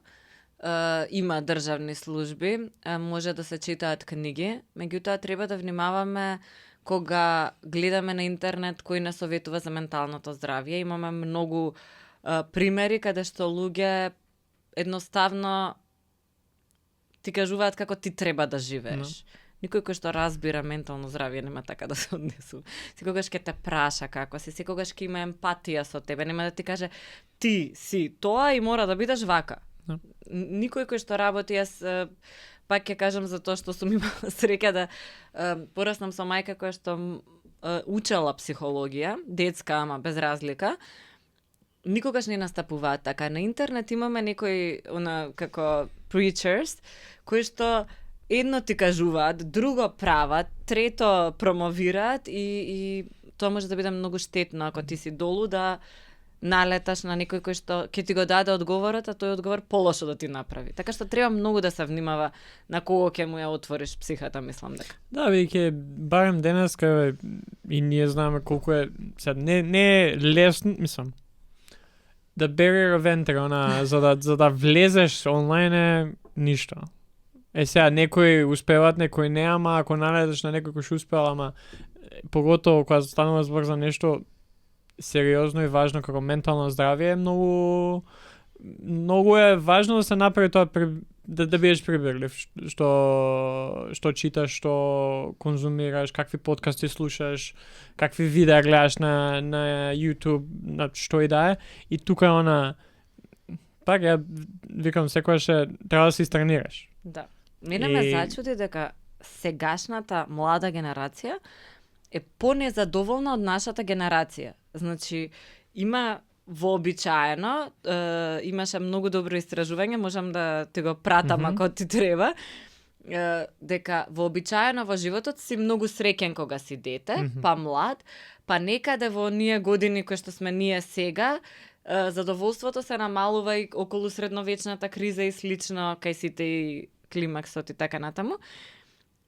Има државни служби, може да се читаат книги, меѓутоа треба да внимаваме кога гледаме на интернет кој не советува за менталното здравје. Имаме многу примери каде што луѓе едноставно ти кажуваат како ти треба да живееш. Никој кој што разбира ментално здравје нема така да се однесува. Секогаш ќе те праша како си, секогаш ќе има емпатија со тебе, нема да ти каже ти си тоа и мора да бидеш вака. Никој кој што работи, јас пак ќе кажам за тоа што сум имала среќа да пораснам со мајка која што учела психологија, детска, ама без разлика. Никогаш не настапуваат така. На интернет имаме некои како preachers кои што едно ти кажуваат, друго прават, трето промовираат и тоа може да биде многу штетно ако ти си долу да налеташ на некој кој што ќе ти го даде одговорот, а тој одговор полошо да ти направи. Така што треба многу да се внимава на кого ќе му ја отвориш психата, мислам дека. Да, веќе барем денеска и ние знаеме колку е сад не е лесно, мислам. Да barrier of entry, за да влезеш онлайн е ништо. Сега некои успеваат, некои не, ама ако налеташ на некој кој што успел, ама поготово кога станува збор за нешто сериозно и важно како ментално здравје, многу е важно да се направи тоа да бидеш прибирлив, што читаш, што конзумираш, какви подкасти слушаш, какви видеа гледаш на YouTube, на што и да е. И тука е она пак ја викам секогаш треба да се истренираш. Да. Мене ме зачуди дека сегашната млада генерација е понезадоволна од нашата генерација. Значи, има вообичаено, имаше многу добро истражување, можам да ти го пратам ако ти треба, дека вообичаено во животот си многу среќен кога си дете, па млад, па некаде во оние години кои што сме ние сега, задоволството се намалува и околу средновечната криза и слично, кај сите и климаксот и така натаму.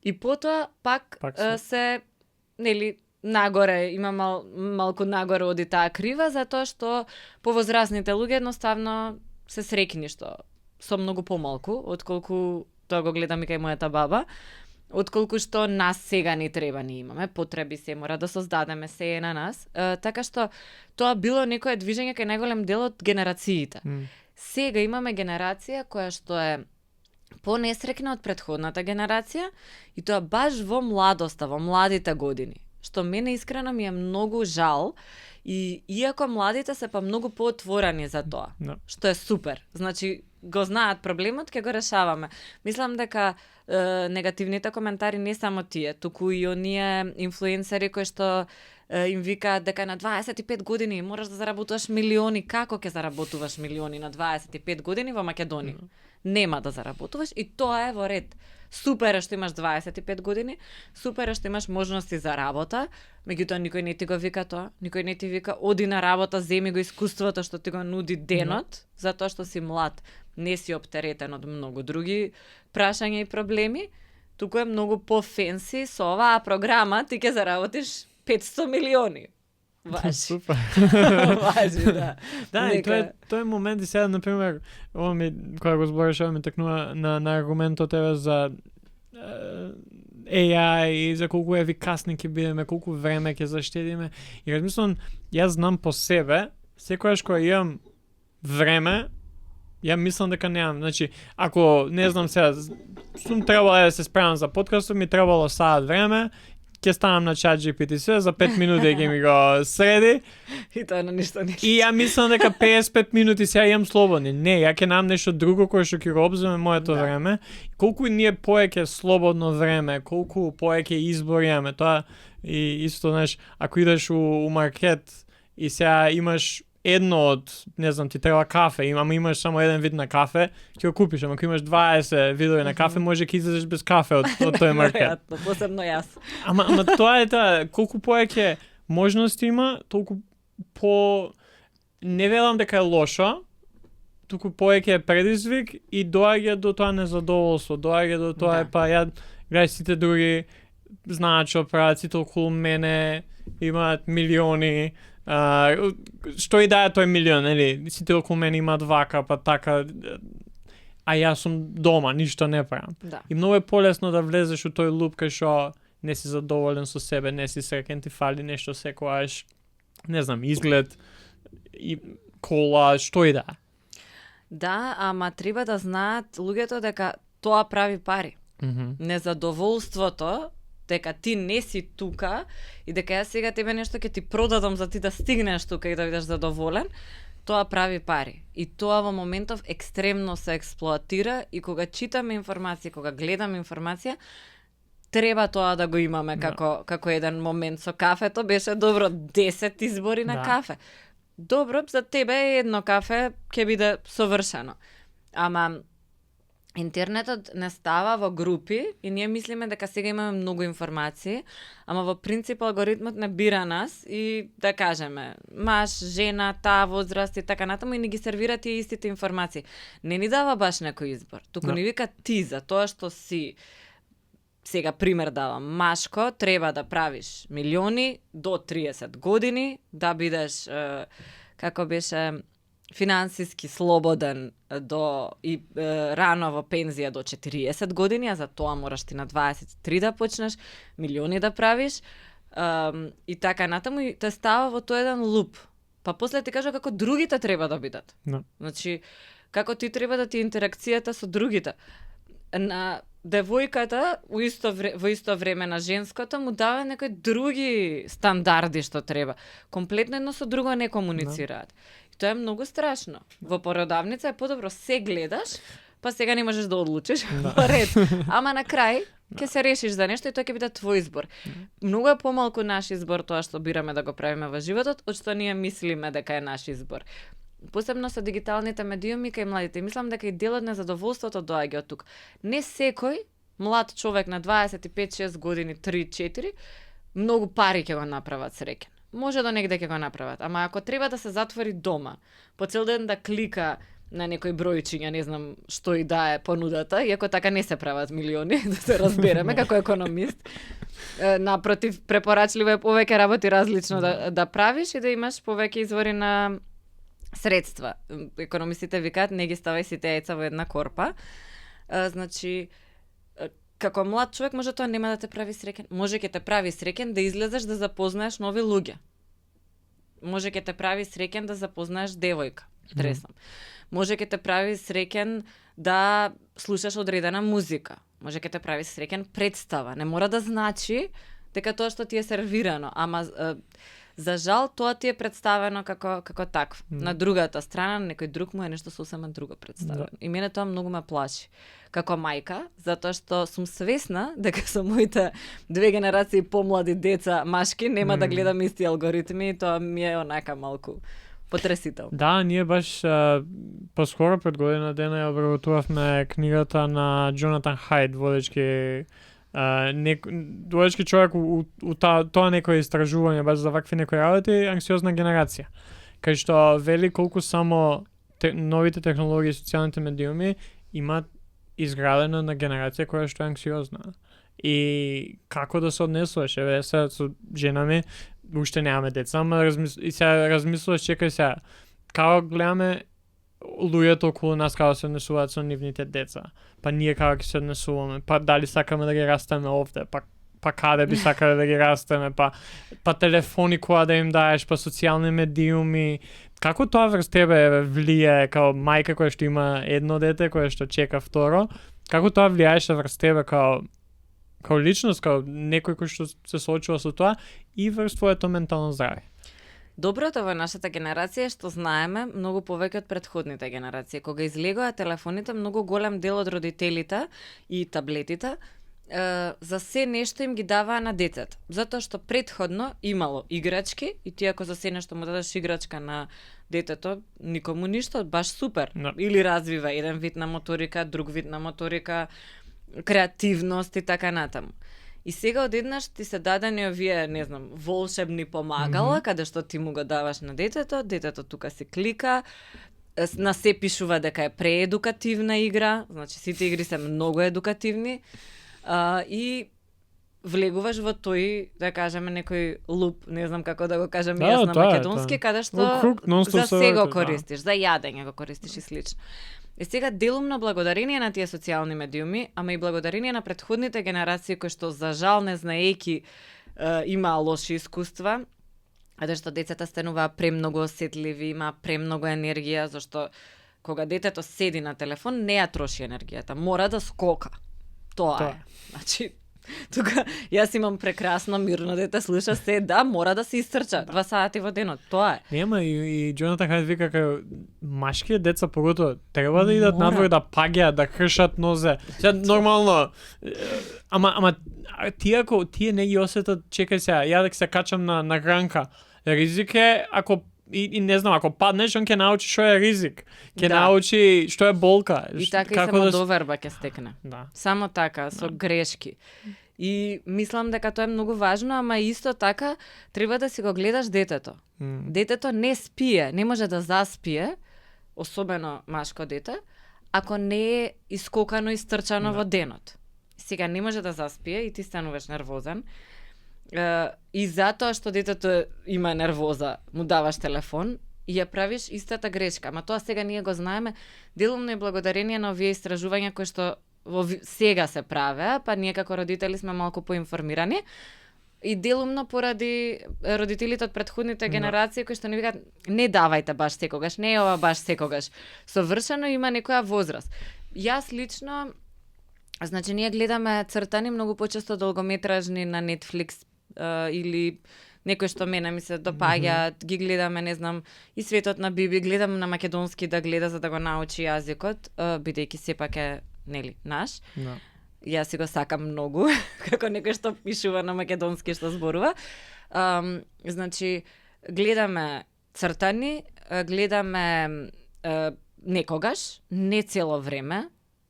И потоа пак се, нели, нагоре, има малку нагоре оди таа крива, затоа што повозрасните луѓе едноставно се среќни што со многу помалку, отколку тоа го гледам и кај мојата баба, отколку што нас сега ни треба, ни имаме потреби, се мора да создадеме, се е на нас. Така што тоа било некое движење кај најголем дел од генерациите. Сега имаме генерација која што е понесрекна од претходната генерација и тоа баш во младоста, во младите години. Што мене искрено ми е многу жал и иако младите се па многу поотворени за тоа, што е супер. Значи, го знаат проблемот, ќе го решаваме. Мислам дека негативните коментари не само тие, туку и оние инфлуенсери кои што им викаат дека на 25 години можеш да заработуваш милиони. Како ќе заработуваш милиони на 25 години во Македонија? Нема да заработуваш и тоа е во ред. Супер е што имаш 25 години, супер е што имаш можности за работа, меѓутоа никој не ти го вика тоа, никој не ти вика оди на работа, земи го искуството што ти го нуди денот, затоа што си млад, не си оптеретен од многу други прашања и проблеми, туку е многу пофенси со оваа програма, ти ќе заработиш 500 милиони. Важи. Супер. Важи, да. Да, и тоа е момент и сега, например, ова ми, кога го збориш, ова ми такнува на аргументот еве за AI и за колку ефикасни ќе бидеме, колку време ќе заштедиме. И размислам, јас знам по себе, секогаш кога имам време, ја мислам дека немам. Значи, ако не знам сега, сум требало да се спремам за подкастот, ми требало саат време, ќе станам на ChatGPT за 5 минути ќе ми го среди. И тоа на ништо не. И ја мислам дека 55 минути сега имам слободни. Не, ја ќе намам нешто друго кое што ќе го обземе моето време. Колку ние поеќе слободно време, колку поеќе избор имаме, тоа и исто, знаеш, ако идеш у маркет и сега имаш едно од, не знам, ти треба кафе, имаш само еден вид на кафе, ќе го купиш, ама ако имаш 20 видови на кафе, може ќе излезеш без кафе од тој маркет. Веројатно, посебно јас. Ама тоа е тоа, колку поеќе можности има, толку по не велам дека е лошо, туку поеќе е предизвик и доаѓа до тоа незадоволство, доаѓа до тоа па ја гледај сите други знаат што прават, сите околу мене имаат милиони. Што и да е тој милион, нели? Сите околу мене имаат вака, па така, а јас сум дома, ништо не правам. Да. И многу е полесно да влезеш у тој луп кај што не си задоволен со себе, не си среќен, ти фали нешто секогаш, не знам, изглед, и кола, што и да. Да, ама треба да знаат луѓето дека тоа прави пари. Незадоволството дека ти не си тука и дека ја сега тебе нешто ќе ти продадам за ти да стигнеш тука и да бидеш задоволен, тоа прави пари. И тоа во моментов екстремно се експлоатира и кога читаме информација, кога гледаме информација, треба тоа да го имаме како еден момент со кафето. Беше добро 10 избори на кафе. Добро, за тебе едно кафе ќе биде совршено. Ама интернетот не става во групи и ние мислиме дека сега имаме многу информации, ама во принцип алгоритмот не бира нас и да кажеме маж, жена, таа возраст и така натаму и не ги сервира тие истите информации. Не ни дава баш некој избор, туку ни вика ти за тоа што си. Сега пример давам, машко треба да правиш милиони до 30 години, да бидеш како беше финансиски слободен рано во пензија до 40 години, а за тоа мораш ти на 23 да почнеш, милиони да правиш и така натаму и те става во тој еден луп. Па после ти кажа како другите треба да бидат. Значи, како ти треба да ти интеракцијата со другите. На девојката во исто време на женското му дава некои други стандарди што треба. Комплетно едно со друго не комуницираат. И тоа е многу страшно. Во породавница е подобро се гледаш, па сега не можеш да одлучиш. Ред. Ама на крај ќе се решиш за нешто и тоа ќе биде твој избор. Многу е помалку наш избор тоа што бираме да го правиме во животот, од што ние мислиме дека е наш избор. Посебно со дигиталните медиуми кај младите. Мислам дека и дел од незадоволството доаѓа од тук. Не секој млад човек на 25-6 години, 3-4, многу пари ќе го направат среќен. Може до негде ќе го направат, ама ако треба да се затвори дома, по цел ден да клика на некој бројчиња, не знам што и да е понудата, иако така не се прават милиони, да се разбереме како економист. Напротив, препорачливо е повеќе работи различно да правиш и да имаш повеќе извори на средства. Економистите викаат не ги ставај сите яйца во една корпа. Значи, како млад човек може тоа нема да те прави среќен. Може ќе те прави среќен да излезеш да запознаеш нови луѓе. Може ќе те прави среќен да запознаеш девојка. Тресам. Може ќе те прави среќен да слушаш одредена музика. Може ќе те прави среќен представа. Не мора да значи дека тоа што ти е сервирано, ама за жал тоа ти е представено како такво. На другата страна некој друг му е нешто сосема друго представено. И мене тоа многу ме плаши како мајка, затоа што сум свесна дека со моите 2 генерации помлади деца машки нема да гледам исти алгоритми и тоа ми е онака малку потресител. Да, ние баш поскоро пред година дена ја обработувавме книгата на Джонатан Хајд, водечки човек у тоа некој истражување баш за вакви некои работи, анксиозна генерација. Кај што вели колку само новите технологии и социјалните медиуми имаат изградена на генерација која што е анксиозна. И како да се однесуваш? Еве сега со жена ми уште немаме деца, ама и сега размислуваш, чекај сега, како гледаме луѓето околу нас како се однесуваат со нивните деца. Па ние како ќе се однесуваме, па дали сакаме да ги растеме овде, па каде би сакале да ги растеме, па телефони која да им даеш, па социјални медиуми. Како тоа врз тебе влијае као мајка која што има едно дете, која што чека второ? Како тоа влијаеше врз тебе као личност, као некој кој што се соочува со тоа и врз твоето ментално здравје? Доброто во нашата генерација е што знаеме многу повеќе од претходните генерации. Кога излегоа телефоните, многу голем дел од родителите и таблетите за се нешто им ги даваа на децата. Затоа што претходно имало играчки и ти ако за се нешто му дадеш играчка на детето, никому ништо, баш супер. No. Или развива еден вид на моторика, друг вид на моторика, креативност и така натаму. И сега одеднаш ти се дадени овие, не знам, волшебни помагала, каде што ти му го даваш на детето тука се клика, на се пишува дека е преедукативна игра, значи сите игри се многу едукативни, и влегуваш во тој, да кажеме, некој луп, не знам како да го кажам јас на македонски, каде што за се го користиш, за јадење го користиш и слично. И сега делумно благодарение на тие социјални медиуми, ама и благодарение на претходните генерации кои што за жал не знаејќи имаа лоши искуства, каде што децата стануваат премногу осетливи, има премногу енергија, зашто кога детето седи на телефон не ја троши енергијата, мора да скока. Тоа е. Значи, тука јас имам прекрасно мирно дете, слуша се, да, мора да се истрча 2 сати во денот, тоа е. Нема и Джонатан Хайд вика кај машките деца поготово треба да идат Мора. надвор да паѓаат, да кршат нозе. Сега нормално ама тие не ги осетат, чекај сега, ја да се качам на гранка. Ризик е ако и не знам, ако паднеш, он ќе научи што е ризик. Ќе научи што е болка. И така како и самодоверба ќе стекне. Да. Само така, со грешки. И мислам дека тоа е многу важно, ама исто така треба да си го гледаш детето. Детето не спие, не може да заспие, особено машко дете, ако не е искокано и стрчано во денот. Сега не може да заспие и ти стануваш нервозен. И затоа што детето има нервоза, му даваш телефон и ја правиш истата грешка. Ама тоа сега ние го знаеме, делумно и благодарение на овие истражувања кои што сега се правеа, па ние како родители сме малку поинформирани. И делумно поради родителите од претходните генерации кои што ни викаат не давајте баш секогаш, не е ова баш секогаш. Совршено има некоја возраст. Јас лично, значи ние гледаме цртани многу почесто долгометражни на Netflix или некои што мене ми се допаѓаат, ги гледаме, не знам, и Светот на Биби, гледам на македонски да гледа за да го научи јазикот, бидејќи сепак е, нели, наш. Да. Јас си го сакам многу, како некој што пишува на македонски што зборува. Значи, гледаме цртани, гледаме некогаш, не цело време,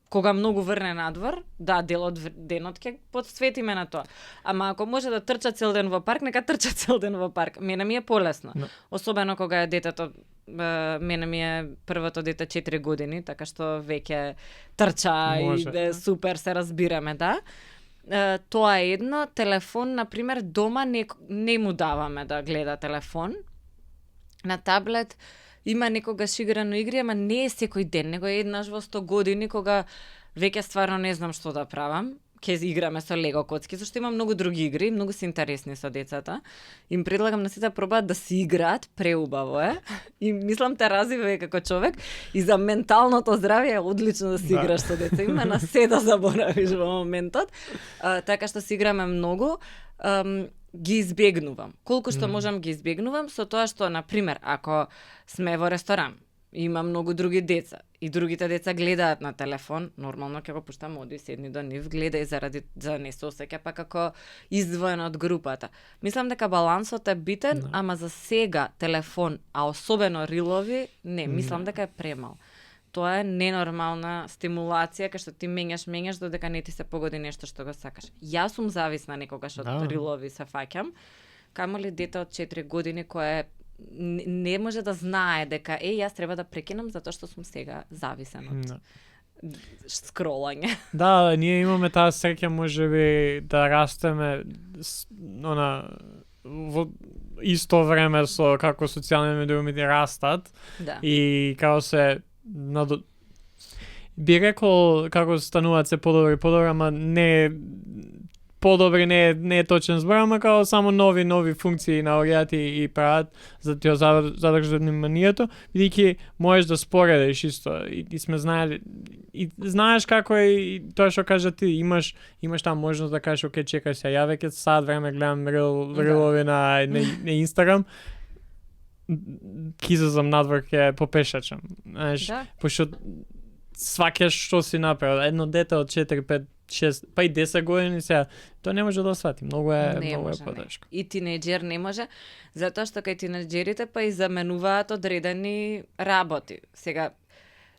кога многу врне надвор, да, дел од денот ќе подсветиме на тоа. Ама ако може да трча цел ден во парк, нека трча цел ден во парк. Мене ми е полесно. No. Особено кога е детето, мене ми е првото дете 4 години, така што веќе трча Може. и да супер се разбираме, да. Тоа е едно. Телефон, например, дома не му даваме да гледа телефон. На таблет има некогаш играно игри, ама не е секој ден, него е еднаш во 100 години, кога веќе стварно не знам што да правам. Ке играме со лего коцки, зашто има многу други игри, многу се интересни со децата. Им предлагам на сите да пробаат да си играат, преубаво е. И мислам те развива како човек и за менталното здравје е одлично да си играш со деца. Има на се да заборавиш во моментот. Така што си играме многу. Ги избегнувам. Колку што можам ги избегнувам со тоа што, например, ако сме во ресторан, има многу други деца и другите деца гледаат на телефон, нормално ќе го пуштам, оди седни до нив, гледај за не се осеќа па како издвоен од групата. Мислам дека балансот е битен, ама за сега телефон, а особено рилови, не, мислам дека е премал. Тоа е ненормална стимулација, кај што ти менјаш додека не ти се погоди нешто што го сакаш. Јас сум зависна некогаш од рилови, се фаќам. Камоли дете од 4 години кое не може да знае дека јас треба да прекинам затоа што сум сега зависен од скролање. Да, ние имаме таа среќа можеби да растеме во исто време со како социјални медиуми растат. Да. И како се би рекол како стануваат се подобри, ама не подобри не е точен збор, ама како само нови функции наоѓаат и прават за да ја задржат вниманието, бидејќи можеш да споредиш исто и сме знаели и знаеш како е и тоа што кажа ти, имаш таа можност да кажеш окей, чекај се, ја веќе сад време гледам рилови на Инстаграм, кизазам надвор ќе попешачам. Знаеш, пошто сваќаш што си направил. Едно дете од 4, 5, 6, па и 10 години сега, тоа не може да свати. Многу е потешко. И тинеџер не може, затоа што кај тинеџерите па и заменуваат одредени работи. Сега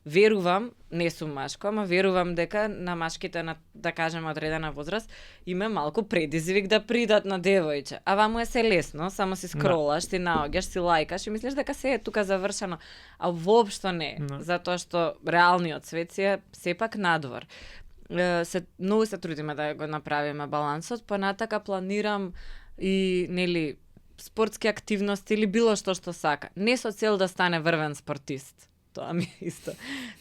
верувам, не сум машко, ама верувам дека на машките на, да кажеме, одредена возраст има малку предизвик да придат на девојче. А ваму е се лесно, само си скролаш, ти наоѓаш, си лајкаш и мислиш дека се е тука завршено. А воопшто не, затоа што реалниот свет си е сепак надвор. Многу се трудиме да го направиме балансот, понатака планирам и, нели, спортски активности или било што сака. Не со цел да стане врвен спортист. Тоа ми исто.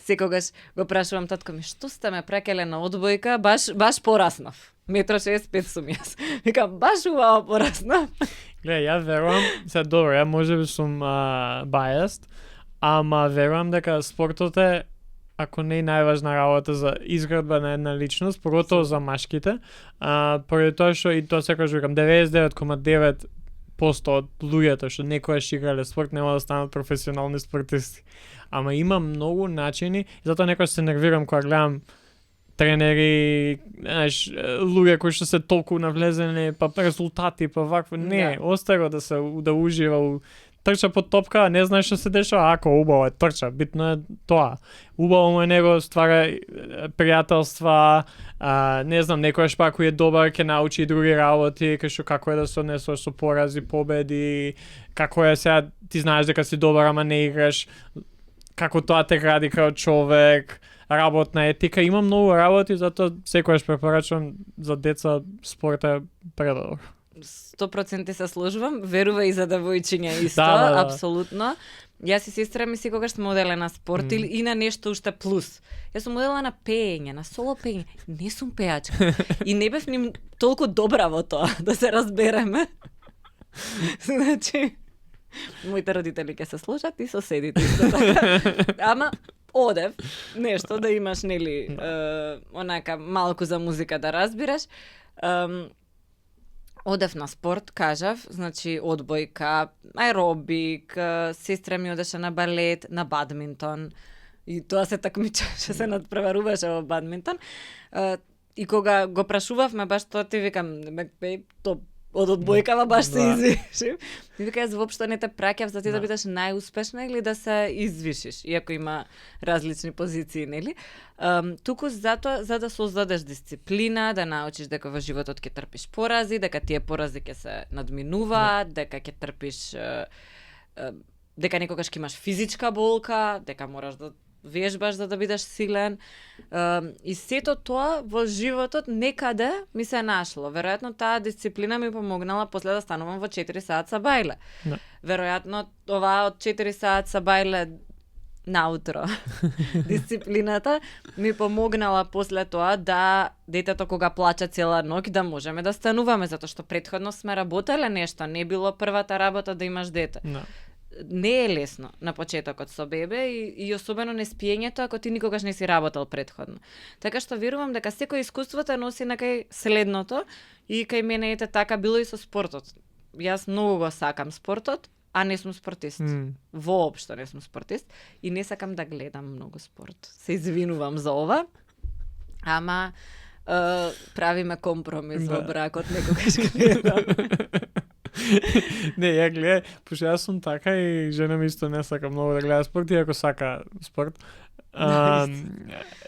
Секогаш го прашувам татко ми, што сте ме прекеле на одбојка, баш пораснав. 1,65 м сум јас. Викам, баш убаво пораснав. Гледај, ја верувам, се добро, ја можеби сум biased, ама верувам дека спортот е ако не и најважна работа за изградба на една личност, поготово за машките, поради тоа што и тоа секогаш викам 99,9% од луѓето што некогаш играле спорт нема да станат професионални спортисти. Ама има многу начини, и затоа некогаш се нервирам кога гледам тренери, знаеш, луѓе кои што се толку навлезени, па резултати, па вакво. Не, остави да ужива трча под топка, не знаеш што се дешава, ако убаво е трча, битно е тоа. Убаво му е него, ствара пријателства, не знам, некојаш пак кој е добар ќе научи и други работи, кај што како е да се однесуваш со порази, победи, како е сега ти знаеш дека си добар, ама не играш, како тоа те гради као човек, работна етика, има многу работи, затоа секогаш препорачувам за деца спорт е предобар. 100% се сложувам, верува и за девојчиња исто, апсолутно. Јас и сестра ми секогаш сме оделе на спорт или и на нешто уште плюс. Јас сум одела на пеење, на соло пеење. Не сум пеачка. И не бев ни толку добра во тоа, да се разбереме. Значи, моите родители ќе се сложат и соседите исто така. Ама одев нешто да имаш, нели, онака малку за музика да разбираш. Одев на спорт, кажав, значи одбојка, аеробик, сестра ми одеше на балет, на бадминтон. И тоа се такмичеше, се надпреваруваше во бадминтон. И кога го прашувавме баш тоа, ти викам, топ од одбојкава баш се извишив. Ти вика, јас воопшто не те праќав за ти да бидеш најуспешна или да се извишиш, иако има различни позиции, нели? Туку затоа, за да создадеш дисциплина, да научиш дека во животот ќе трпиш порази, дека тие порази ќе се надминуваат, дека ќе трпиш, дека некогаш ќе имаш физичка болка, дека мораш да вежбаш за да бидеш силен. И сето тоа во животот некаде ми се нашло. Веројатно таа дисциплина ми помогнала после да станувам во 4 саат са бајле. Веројатно ова од 4 саат са бајле наутро. Дисциплината ми помогнала после тоа да детето кога плаче цела ноќ да можеме да стануваме, затоа што претходно сме работеле нешто, не било првата работа да имаш дете. Не е лесно на почетокот со бебе и особено неспиењето ако ти никогаш не си работел претходно. Така што верувам дека секој искуство те носи на кај следното и кај мене ете така било и со спортот. Јас многу го сакам спортот, а не сум спортист. Воопшто не сум спортист и не сакам да гледам многу спорт. Се извинувам за ова, ама правиме компромис во бракот, некогаш гледам. Не, ја гледа, пошто јас сум така и жена ми исто не сака многу да гледа спорт, иако сака спорт.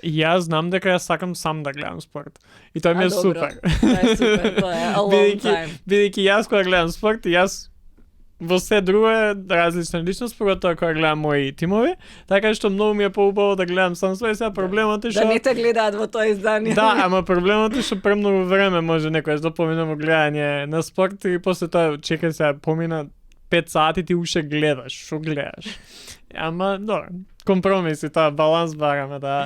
Јас знам дека јас сакам сам да гледам спорт. И тоа ми е супер. Тоа е супер, тоа е alone time. Бидејќи јас кога гледам спорт, јас во се друго е различна личност, поготоа кога гледам мои тимови, така што многу ми е поубаво да гледам сам свој. Сега проблемот е што да не те гледаат во тоа издание. Да, ама проблемот е што премногу време може некојаш да помине во гледање на спорт и после тоа чекај сега помина 5 сати ти уште гледаш, што гледаш. Ама добро, компромиси, тоа баланс бараме да.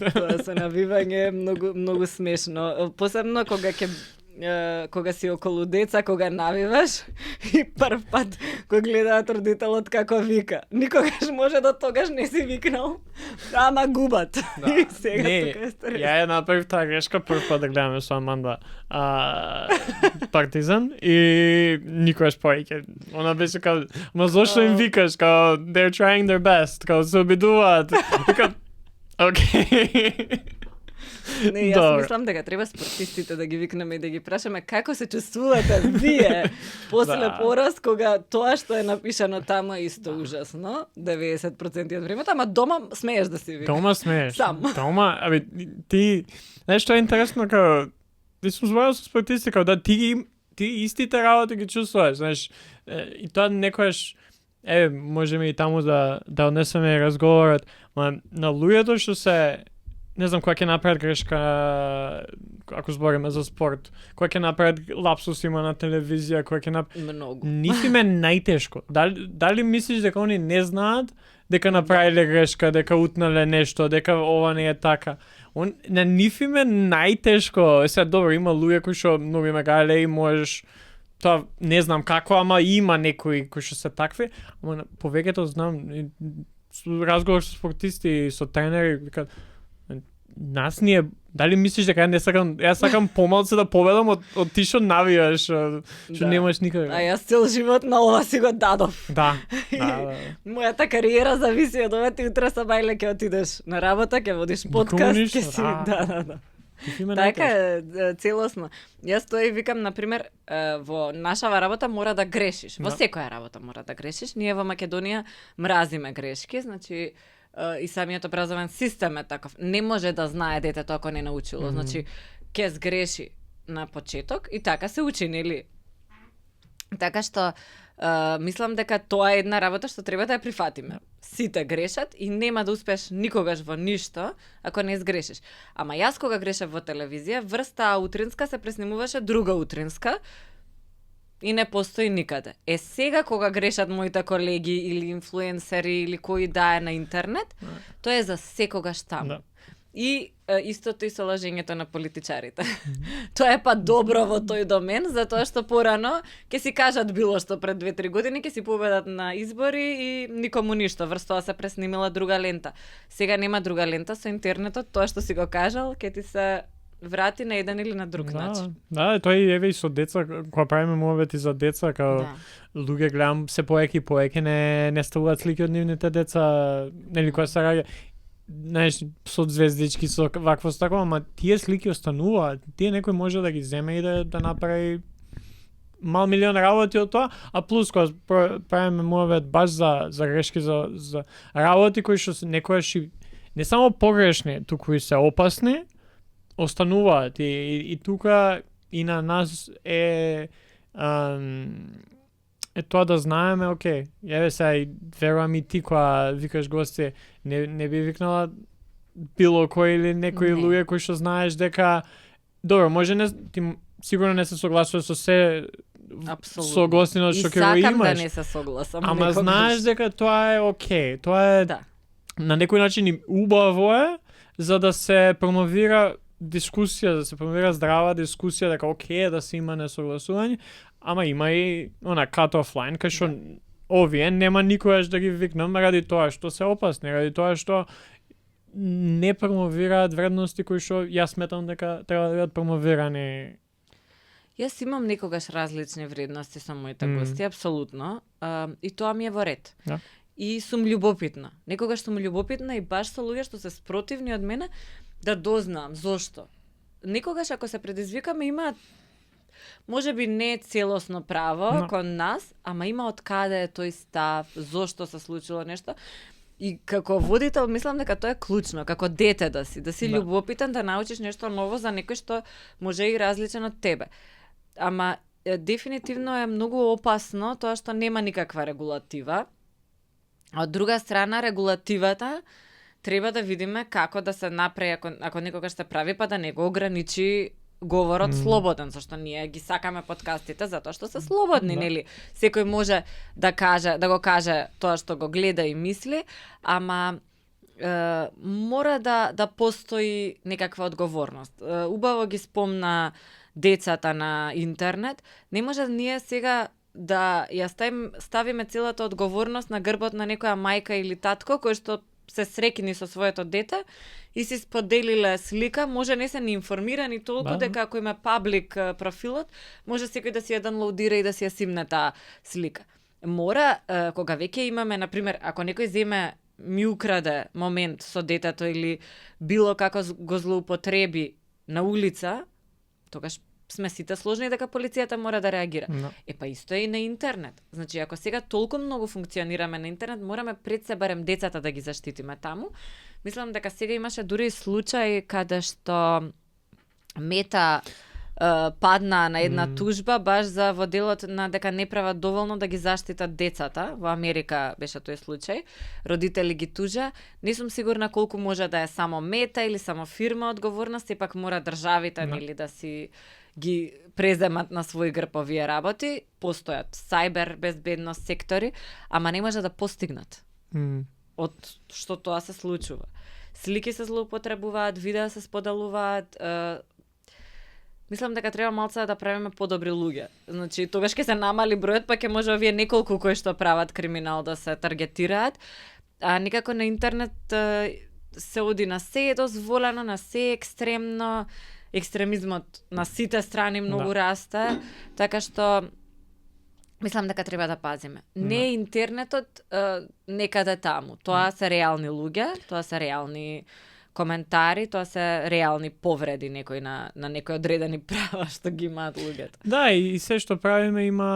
Тоа се навивање многу смешно, посебно кога си околу деца, кога навиваш и прв пат кога гледаат родителот како вика. Никогаш може до тогаш не си викнал, ама губат. И сега не, тука е стрес. Ја направив таа грешка прв пат да гледаме со Аманда Партизан и никогаш повеќе. Она беше као, ма зошто им викаш, као they're trying their best, као се обидуваат. Вика, окей. Не, јас мислам дека треба спортистите да ги викнеме и да ги прашаме како се чувствувате вие после пораз, кога тоа што е напишано тама исто ужасно, 90% од времето, ама дома смееш да си викаш. Дома смееш. Сам. Дома, ти, знаеш што е интересно, као, ти сум зборил со спортисти, као да ти истите работи ги чувствуваш, знаеш, и тоа некојаш, можеме и таму да однесеме разговорот, ма на луѓето што се не знам, кога ќе направат грешка, ако збориме за спорт, кога ќе направат лапсус има на телевизија, кога ќе направат... Многу. Ниф им е најтешко. Дали мислиш дека они не знаат дека направиле грешка, дека утнале нешто, дека ова не е така? На ниф им е најтешко. Сега, добро, има луѓе кои што многу ме гале и можеш... Тоа не знам како, ама има некои кои што се такви, ама повеќето знам разговор со спортисти и со тренери, викаат, нас ние, дали мислиш дека јас сакам помалку да победам од ти што навијаш, што немаш никаде. А јас цел живот на ова си го дадов. Да. Мојата кариера зависи од ова, ти утре са бајле ќе отидеш на работа, ќе водиш подкаст, ќе си... Да. Така е, целосно. Јас тоа и викам, например, во нашава работа мора да грешиш. Во секоја работа мора да грешиш. Ние во Македонија мразиме грешки, значи и самиот образовен систем е таков. Не може да знае детето ако не научило. Значи, ќе сгреши на почеток и така се учи, нели? Така што мислам дека тоа е една работа што треба да ја прифатиме. Сите грешат и нема да успееш никогаш во ништо ако не сгрешиш. Ама јас кога грешев во телевизија, врста утринска се преснимуваше друга утринска и не постои никаде. Сега кога грешат моите колеги или инфлуенсери или кои да е на интернет, тоа е за секогаш таму. Да. И истото и со лажењето на политичарите. Тоа е па добро во тој домен, затоа што порано ќе си кажат било што пред 2-3 години, ќе си победат на избори и никому ништо. Врз тоа се преснимила друга лента. Сега нема друга лента со интернетот, тоа што си го кажал, ќе ти се врати на еден или на друг начин. Да, тоа и еве и со деца, кога правиме мовети за деца, као луѓе гледам се поеќе не ставуваат слики од нивните деца, нели кога се раѓа. Знаеш, со звездички, со вакво такво, ама тие слики остануваат. Тие некој може да ги земе и да направи мал милион работи од тоа, а плюс кога правиме мовет баш за грешки, за работи кои што некојаш не само погрешни, туку и се опасни, остануваат и тука и на нас е тоа да знаеме, окей, еве сега верувам и ти кога викаш гости, не би викнала било кој или некои луѓе кои што знаеш дека добро, може ти сигурно не се согласуваш со се со гостинот што ќе го имаш. И сакам да не се согласам. Ама знаеш дека тоа е окей, тоа е на некој начин и убаво е за да се промовира дискусија, да се промовира здрава дискусија, дека окей да се има несогласување, ама има и cut off line, кај што овие нема никогаш да ги викнам ради тоа што се опасни, ради тоа што не промовираат вредности кои што јас сметам дека треба да бидат промовирани. Јас имам некогаш различни вредности со моите гости, апсолутно, и тоа ми е во ред. Да. И сум љубопитна. Некогаш сум љубопитна и баш со луѓе што се спротивни од мене да дознам зошто. Некогаш ако се предизвикаме имаат можеби не целосно право кон нас, ама има од каде е тој став, зошто се случило нешто. И како водител мислам дека тоа е клучно, како дете да си љубопитен, да научиш нешто ново за некој што може и различен од тебе. Ама дефинитивно е многу опасно тоа што нема никаква регулатива. А од друга страна регулативата треба да видиме како да се направи ако некогаш се прави, па да не го ограничи говорот слободен, зашто ние ги сакаме подкастите затоа што се слободни, нели? Секој може да го каже тоа што го гледа и мисли, ама мора да постои некаква одговорност. Убаво ги спомна децата на интернет. Не може ние сега да ја ставиме целата одговорност на грбот на некоја мајка или татко кој што се среќни со своето дете и си споделиле слика, може не се ни информирани толку дека ако има паблик профилот, може секој да си ја данлоудира и да си ја симне таа слика. Мора, кога веќе имаме, например, ако некој земе ми украде момент со детето или било како го злоупотреби на улица, тогаш сме сите сложни дека полицијата мора да реагира. Па исто е и на интернет. Значи, ако сега толку многу функционираме на интернет, мораме пред се барем децата да ги заштитиме таму. Мислам дека сега имаше дури случај каде што Мета падна на една тужба баш за во делот на дека не прават доволно да ги заштитат децата. Во Америка беше тој случај. Родители ги тужа. Не сум сигурна колку може да е само Мета или само фирма одговорност, сепак мора државите нели да си ги преземат на свој грб овие работи. Постојат сајбер безбедност сектори, ама не може да постигнат од што тоа се случува. Слики се злоупотребуваат, видеа се споделуваат. Мислам дека треба малце да правиме подобри луѓе. Значи, тогаш ќе се намали бројот, па ќе може овие неколку кои што прават криминал да се таргетираат. А некако на интернет се оди на се е дозволено, на се е екстремно, екстремизмот на сите страни многу расте, така што мислам дека треба да пазиме. Не интернетот некаде таму. Тоа се реални луѓе, тоа се реални коментари, тоа се реални повреди некои на некои одредени права што ги имаат луѓето. Да, и се што правиме има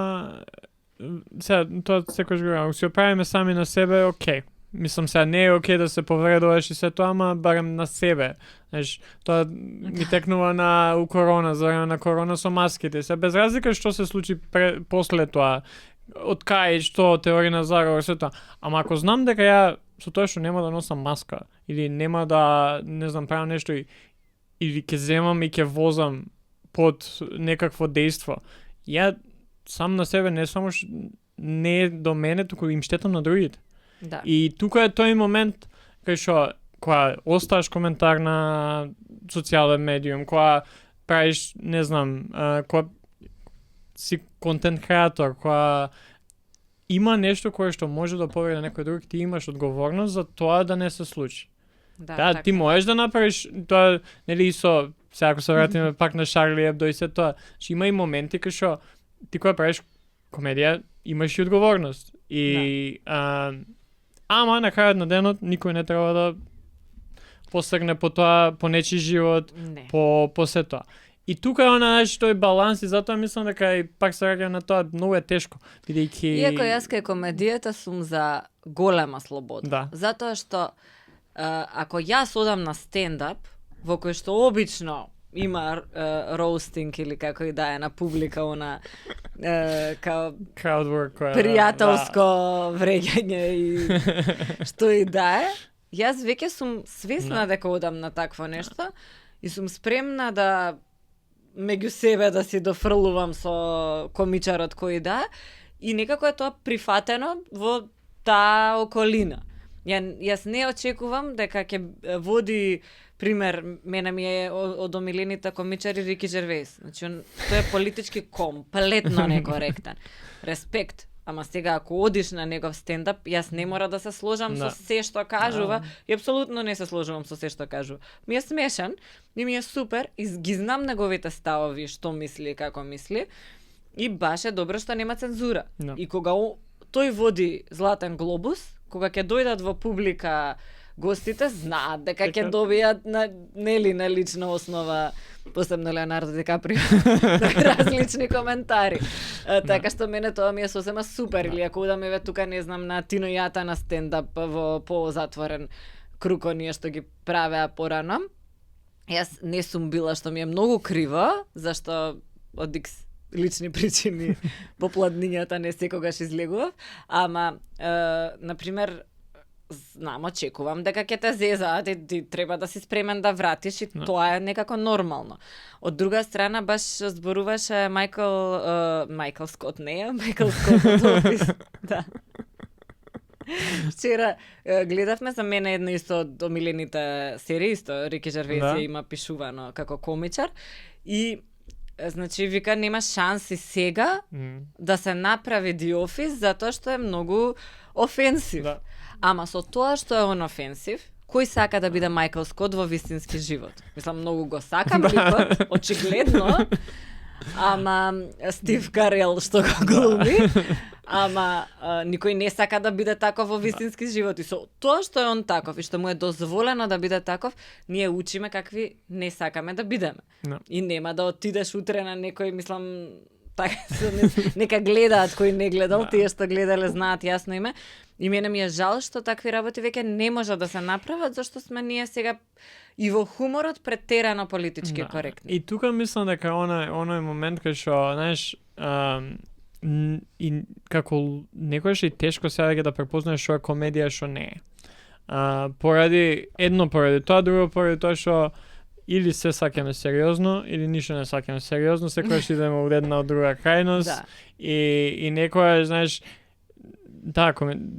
сега тоа секојаш го ако си правиме сами на себе, окей. Мислам сега не е окей да се повредуваш и се тоа, ама барем на себе. Знаеш, тоа ми текнува у корона, за време на корона со маските. Се без разлика што се случи после тоа, од кај што теорија на заговор се тоа. Ама ако знам дека ја со тоа што нема да носам маска или нема да не знам правам нешто или ќе земам и ќе возам под некакво дејство, ја сам на себе не само не е до мене, туку им штетам на другите. Да. И тука е тој момент кај што кога оставаш коментар на социјален медиум, кога правиш, не знам, кога си контент креатор, кога има нешто кое што може да повреди некој друг, ти имаш одговорност за тоа да не се случи. Да, ти можеш да направиш тоа, нели со сега ако се вратиме пак на Шарли Ебдо и се тоа, што има и моменти кај што ти кога правиш комедија имаш и одговорност. И ама на крајот на денот никој не треба да посегне по тоа, по нечи живот, по се тоа. И тука е знаеш, тој баланс и затоа мислам дека и пак се раѓа на тоа многу е тешко, бидејќи Иако јас кај комедијата сум за голема слобода. Да. Затоа што ако јас одам на стендап, во кој што обично има роустинг или како и да е на публика, она као crowdwork, пријателско вреѓање и што и да е, јас веќе сум свесна дека одам на такво нешто и сум спремна да меѓу себе да си дофрлувам со комичарот кој да и некако е тоа прифатено во таа околина. Јас не очекувам дека ќе води пример, мене ми е од омилените комичари Рики Жервейс. Значи, тој е политички комплетно некоректен. Респект. Ама сега, ако одиш на негов стендап, јас не мора да се сложам со се што кажува и апсолутно не се сложувам со се што кажува. Ми е смешан и ми е супер и ги знам неговите ставови, што мисли и како мисли и баш е добро што нема цензура. И кога тој води Златен глобус, кога ќе дојдат во публика гостите, знаат дека ќе добијат на лична основа, посебно Леонардо Ди Каприо, различни коментари. Така што мене тоа ми е сосема супер. Или ако удам еве тука, не знам, на Тино Јата на стендап во позатворен круг, оние што ги правеа порано. Јас не сум била, што ми е многу криво, зашто од икс лични причини по пладнињата не секогаш излегував, ама например знам, очекувам дека ќе те зезаат и ти треба да си спремен да вратиш и тоа е некако нормално. Од друга страна, баш зборуваше Майкл Скот, не е? Майкл Скот од Офис. Да. Вчера гледавме, за мене една исто од омилените серии, исто Рики Жервейс има пишувано како комичар и значи вика нема шанси сега да се направи The Office затоа што е многу офенсив. Да. Ама со тоа што е он офенсив, кој сака да биде Майкл Скот во вистински живот? Мислам, многу го сакам ликот, очигледно, ама Стив Карел што го глуми, ама никој не сака да биде таков во вистински живот. И со тоа што е он таков и што му е дозволено да биде таков, ние учиме какви не сакаме да бидеме. No. И нема да отидеш утре на некој, мислам, така нека гледаат кои не гледал, тие што гледале знаат јасно име. И мене ми е жал што такви работи веќе не може да се направат, зашто сме ние сега и во хуморот претерано политички коректни. И тука мислам дека оној момент кај што, знаеш, и како некојаш и тешко сега да препознаеш што е комедија, што не е. Поради тоа, друго поради тоа што или се сакаме сериозно, или ништо не сакаме сериозно, секојаш идеме од една од друга крајност и некоја, знаеш, да,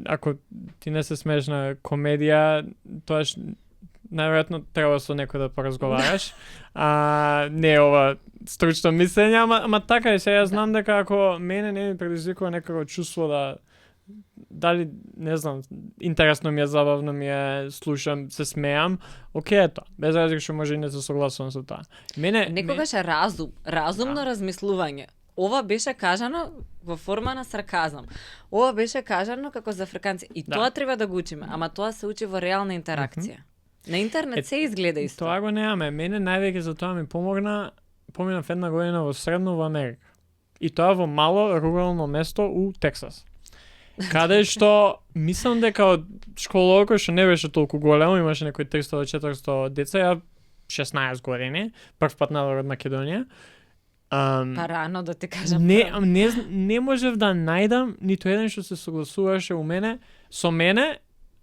ако ти не се смееш на комедија, тоа најверојатно треба со некој да поразговараш. Не е ова стручно мислење, ама така е, сега знам дека ако мене не ми предизвикува некако чувство дали, не знам, интересно ми е, забавно ми е, слушам, се смеам, окей е тоа. Без разлика што може и не се согласувам со тоа. Некогаш е разумно размислување. Ова беше кажано во форма на сарказам. Ова беше кажано како за африканци. И тоа треба да го учиме, ама тоа се учи во реална интеракција. На интернет се изгледа исто. Тоа го немаме. Мене највеќе за тоа ми поминав една година во средно во Америка. И тоа во мало рурално место у Тексас. Каде што мислам дека од школоко што не беше толку големо, имаше некои 300-400 деца, ја 16 години, прв пат надвор од Македонија. Па рано да ти кажам. Не можев да најдам ниту еден што се согласуваше со мене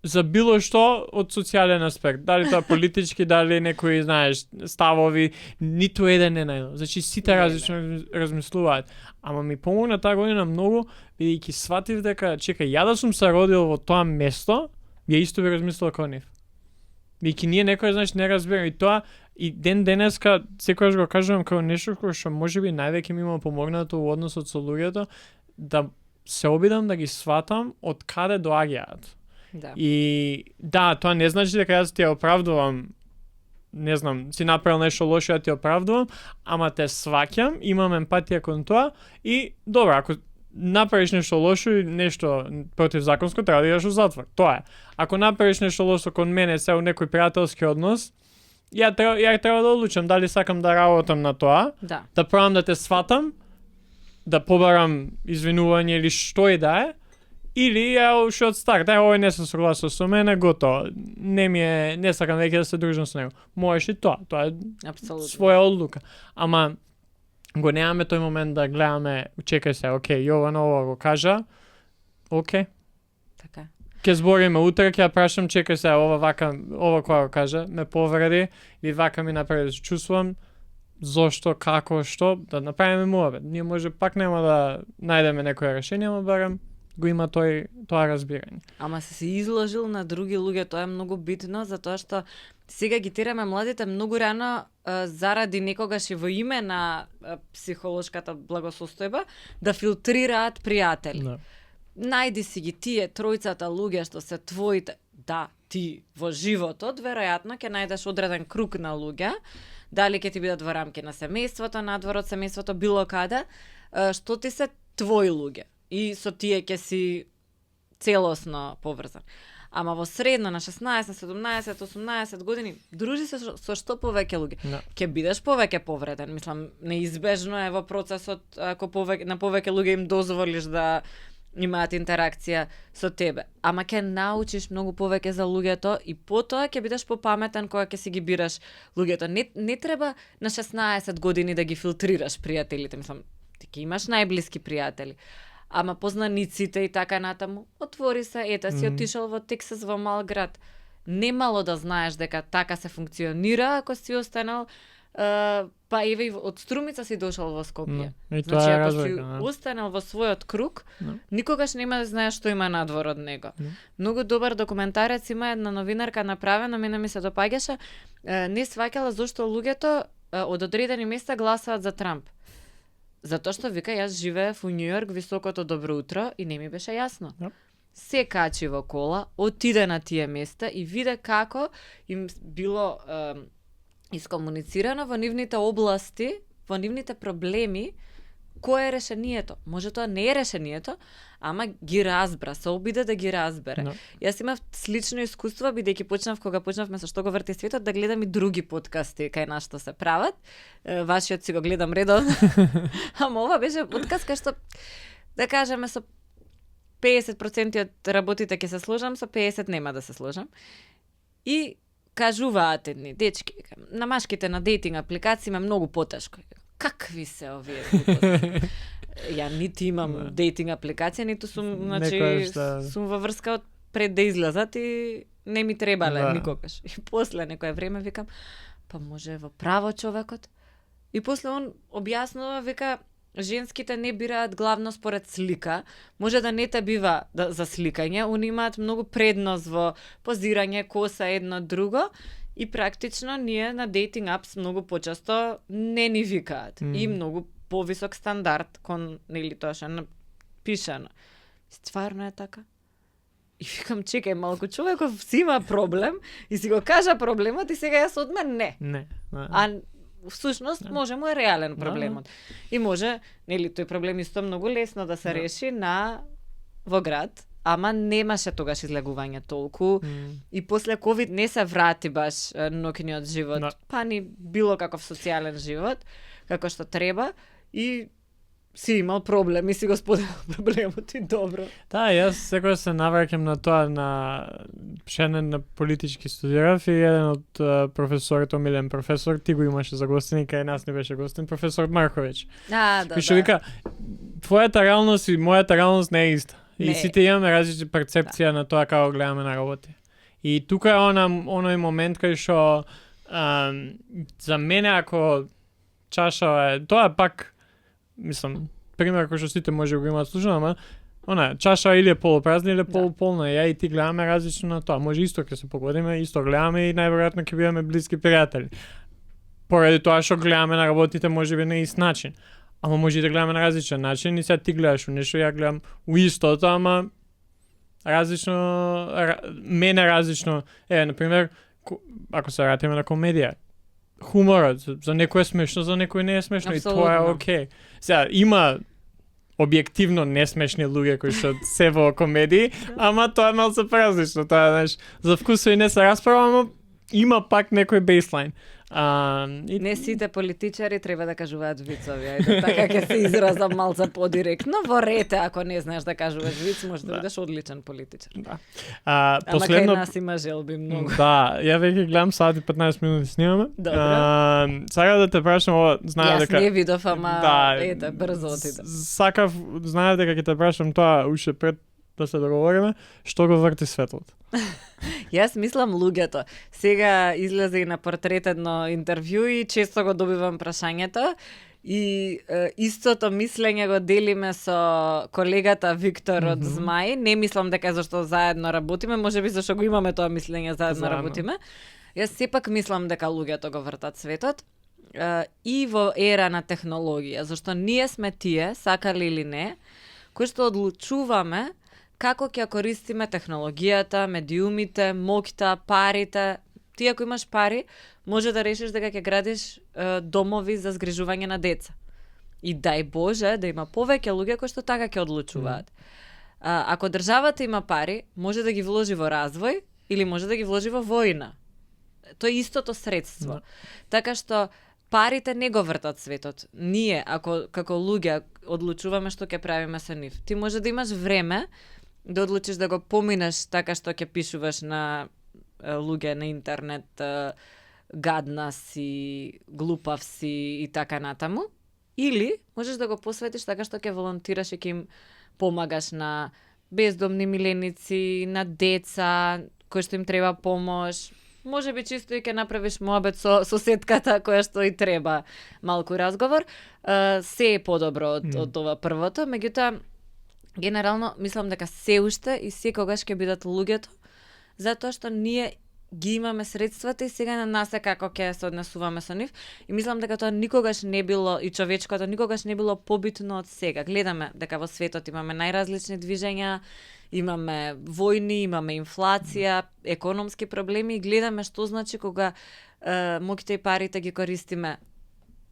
за било што од социјален аспект. Дали тоа политички, дали некои, знаеш, ставови, ниту еден не најдов. Значи сите различно размислуваат. Ама ми помогна таа година многу, бидејќи сватив дека, чекај, ја да сум се родил во тоа место, ја исто би размислил како нив. Бидејќи ние некој, знаеш, не разбираме и тоа, и ден денеска секогаш го кажувам како нешто кој што можеби највеќе ми има помогнато во односот со луѓето, да се обидам да ги сватам од каде доаѓаат. Да. И да, тоа не значи дека јас ти ја оправдувам, не знам, си направил нешто лошо, ја ти оправдувам, ама те сваќам, имам емпатија кон тоа и добро, ако направиш нешто лошо и нешто противзаконско, треба да идеш во затвор. Тоа е. Ако направиш нешто лошо кон мене се у некој пријателски однос, ја треба да одлучам дали сакам да работам на тоа, да пробам да те сватам, да побарам извинување или што и да е, или ја уште од старт, овој не се согласува со мене, готово. Не сакам веќе да се дружам со него. Можеш и тоа е апсолутно своја одлука. Ама го немаме тој момент да гледаме, чекај се, окей, Јован ова го кажа, окей. Така. Ке збориме утре, ќе ја прашам, чекај се, ова која го кажа, ме повреди, и вака ми направи да се чувствувам, зошто, како, што, да направиме муабет. Ние може пак нема да најдеме некоја решение, ама барем го има тоа разбирање. Ама се изложил на други луѓе, тоа е многу битно, затоа што сега ги тераме младите многу рано заради некогаш и во име на психолошката благосостојба да филтрираат пријатели. No. Најди си ги тие тројцата луѓе што се твоите, да, ти во животот, веројатно ќе најдеш одреден круг на луѓе, дали ќе ти бидат во рамки на семејството, надвор од семејството, било каде, што ти се твои луѓе. И со тие ќе си целосно поврзан. Ама во средно на 16, 17, 18 години дружи се со што повеќе луѓе. No. Ќе бидеш повеќе повреден. Мислам, неизбежно е во процесот ако на повеќе луѓе им дозволиш да имаат интеракција со тебе. Ама ќе научиш многу повеќе за луѓето и потоа ќе бидеш попаметен кога ќе си ги бираш луѓето. Не треба на 16 години да ги филтрираш пријателите. Мислам, ти ќе имаш најблиски пријатели. Ама познаниците и така натаму, отвори се, ета си отишол во Тексас, во мал град. Немало да знаеш дека така се функционира ако си останал, па еве од Струмица си дошол во Скопје. Значи, ако си останал во својот круг, никогаш нема да знаеш што има надвор од него. Многу добар документарец има една новинарка направена, мене ми се допаѓаше, не сваќала зошто луѓето од одредени места гласаат за Трамп. Затоа што вика, јас живеев во Њујорк, високото добро утро и не ми беше јасно. Се качи во кола, отиде на тие места и виде како им било искомуницирано во нивните области, во нивните проблеми, кое е решението. Може тоа не е решението, ама ги разбра, се обиде да ги разбере. No. Јас имав слично искуство, бидејќи кога почнавме со Што го врти светот, да гледам и други подкасти кај нас што се прават. Вашиот си го гледам редовно. Ама ова беше подкаст кај што, да кажеме, со 50% од работите ќе се сложам, со 50 нема да се сложам. И кажуваат едни дечки, на машките на дейтинг апликации има многу потешко. Какви се овие глупости? Ја нити имам дейтинг апликација, ниту сум, значи, сум во врска од пред да излезат и не ми требале никогаш. И после некое време викам, па може во право човекот? И после он објаснува, вика, женските не бираат главно според слика, може да не те бива за сликање, они имаат многу предност во позирање, коса, едно друго, и практично ние на дейтинг апс многу почесто не ни викаат. И многу повисок стандард кон нели тоа што напишано. Стварно е така? И викам, чекај малку, човеков си има проблем и си го кажа проблемот и сега јас од мен не. Не. А всушност може му е реален проблемот. И може, нели, тој проблем исто многу лесно да се реши во град, ама немаше тогаш излегување толку и после ковид не се врати баш ноќниот живот, па ни било каков социјален живот, како што треба и си имал проблем и си го споделил проблемот и добро. Да, јас секогаш се навраќам на тоа, на шенен на политички студирав и еден од професорите, омилен професор, ти го имаше за гостин, кај нас не беше гостин, професор Марковиќ. Да. И што вика, твојата реалност и мојата реалност не е иста. И сите имаме различни перцепција на тоа како гледаме на работи. И тука е оној момент кај што за мене ако чаша е, тоа е пак мислам, пример кој што сите може го имаат слушано, ама чаша или е полупразна или е полуполна. Ја и ти гледаме различно на тоа. Може исто ќе се погодиме, исто гледаме и најверојатно ќе бидеме блиски пријатели. Поради тоа што гледаме на работите можеби на ист начин. Ама може и да гледаме на различен начин и сега ти гледаш у нешто, ја гледам у истото, ама различно, мене различно. Например, ако се вратиме на комедија, хуморот, за некој е смешно, за некој не е смешно. Абсолютно. И тоа е окей. Сега, има објективно несмешни луѓе кои што се во комедии, ама тоа е малку различно. Тоа, знаеш, за вкусови не се расправа, ама има пак некој бейслайн. Не сите политичари треба да кажуваат вицови, ајде, така ќе се изразам малку подиректно. Во рете, ако не знаеш да кажуваш виц, може да бидеш одличен политичар. Да. Последно... Ама кај нас има желби многу. Да, ја веќе гледам сати 15 минути снимаме. Добро. Сега да те прашам ова, знаеш дека... Јас не видов, ама ете, брзо отиде. Сакав, знаеш дека ќе те прашам тоа уште пред да се договориме, што го врти светот? Јас мислам луѓето. Сега излезе и на портрет едно интервју и често го добивам прашањето и истото мислење го делиме со колегата Виктор од Змај. Не мислам дека зашто заедно работиме, можеби зашто го имаме тоа мислење заедно работиме. Јас сепак мислам дека луѓето го вртат светот и во ера на технологија, зашто ние сме тие, сакали или не, кои што одлучуваме како ќе користиме технологијата, медиумите, моќта, парите. Ти ако имаш пари, може да решиш дека ќе градиш домови за згрижување на деца. И дај Боже да има повеќе луѓе кои што така ќе одлучуваат. Ако државата има пари, може да ги вложи во развој или може да ги вложи во војна. Тоа е истото средство. Така што парите не го вртат светот. Ние, ако како луѓе одлучуваме што ќе правиме со нив, ти може да имаш време да одлучиш да го поминеш така што ќе пишуваш на луѓе на интернет, гадна си, глупав си и така натаму, или можеш да го посветиш така што ќе волонтираш и ќе им помагаш на бездомни миленици, на деца кои што им треба помош. Може би чисто и ќе направиш моабет со соседката која што и треба малку разговор. Се е подобро од ова првото, меѓутоа генерално мислам дека се уште и секогаш ќе бидат луѓето, затоа што ние ги имаме средствата и сега на нас е како ќе се однесуваме со нив. И мислам дека тоа никогаш не било, и човечкото никогаш не било побитно од сега. Гледаме дека во светот имаме најразлични движења, имаме војни, имаме инфлација, економски проблеми и гледаме што значи кога моќите и парите ги користиме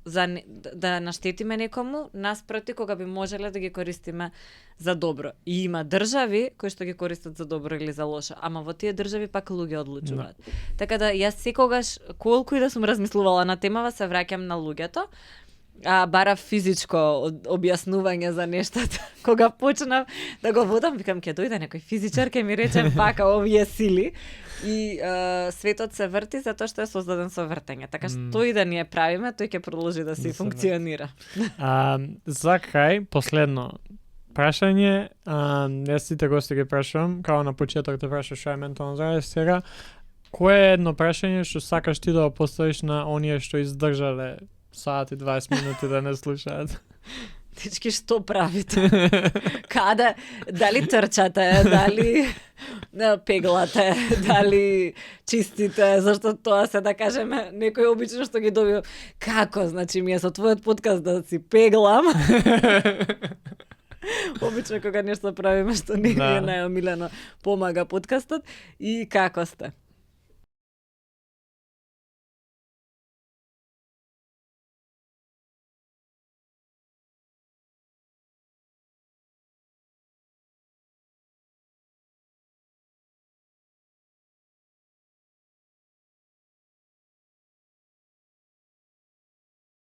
за да наштетиме некому, наспроти кога би можеле да ги користиме за добро. И има држави кои што ги користат за добро или за лошо, ама во тие држави пак луѓе одлучуваат. Така да јас секогаш, колку и да сум размислувала на темава, се враќам на луѓето, барав физичко објаснување за нештата. Кога почнав да го водам, викам ќе дојде некој физичар, ќе ми рече пака овие сили. И светот се врти затоа што е создаден со вртење. Така што и да ние правиме, тој ќе продолжи да се функционира. За крај, последно прашање, јас сите гости ги прашувам, као на почеток те прашав што е ментално здравје, сега кое е едно прашање што сакаш ти да го поставиш на оние што издржале сат и 20 минути да не слушаат? Дечки, што правите? Каде? Дали трчате? Дали пеглате? Дали чистите? Зашто тоа се да кажеме, некој обично што ги добива. Како? Значи, ми е со твојот подкаст да си пеглам. Обично кога нешто правиме што не Да. е најомилено, помага подкастот. И како сте?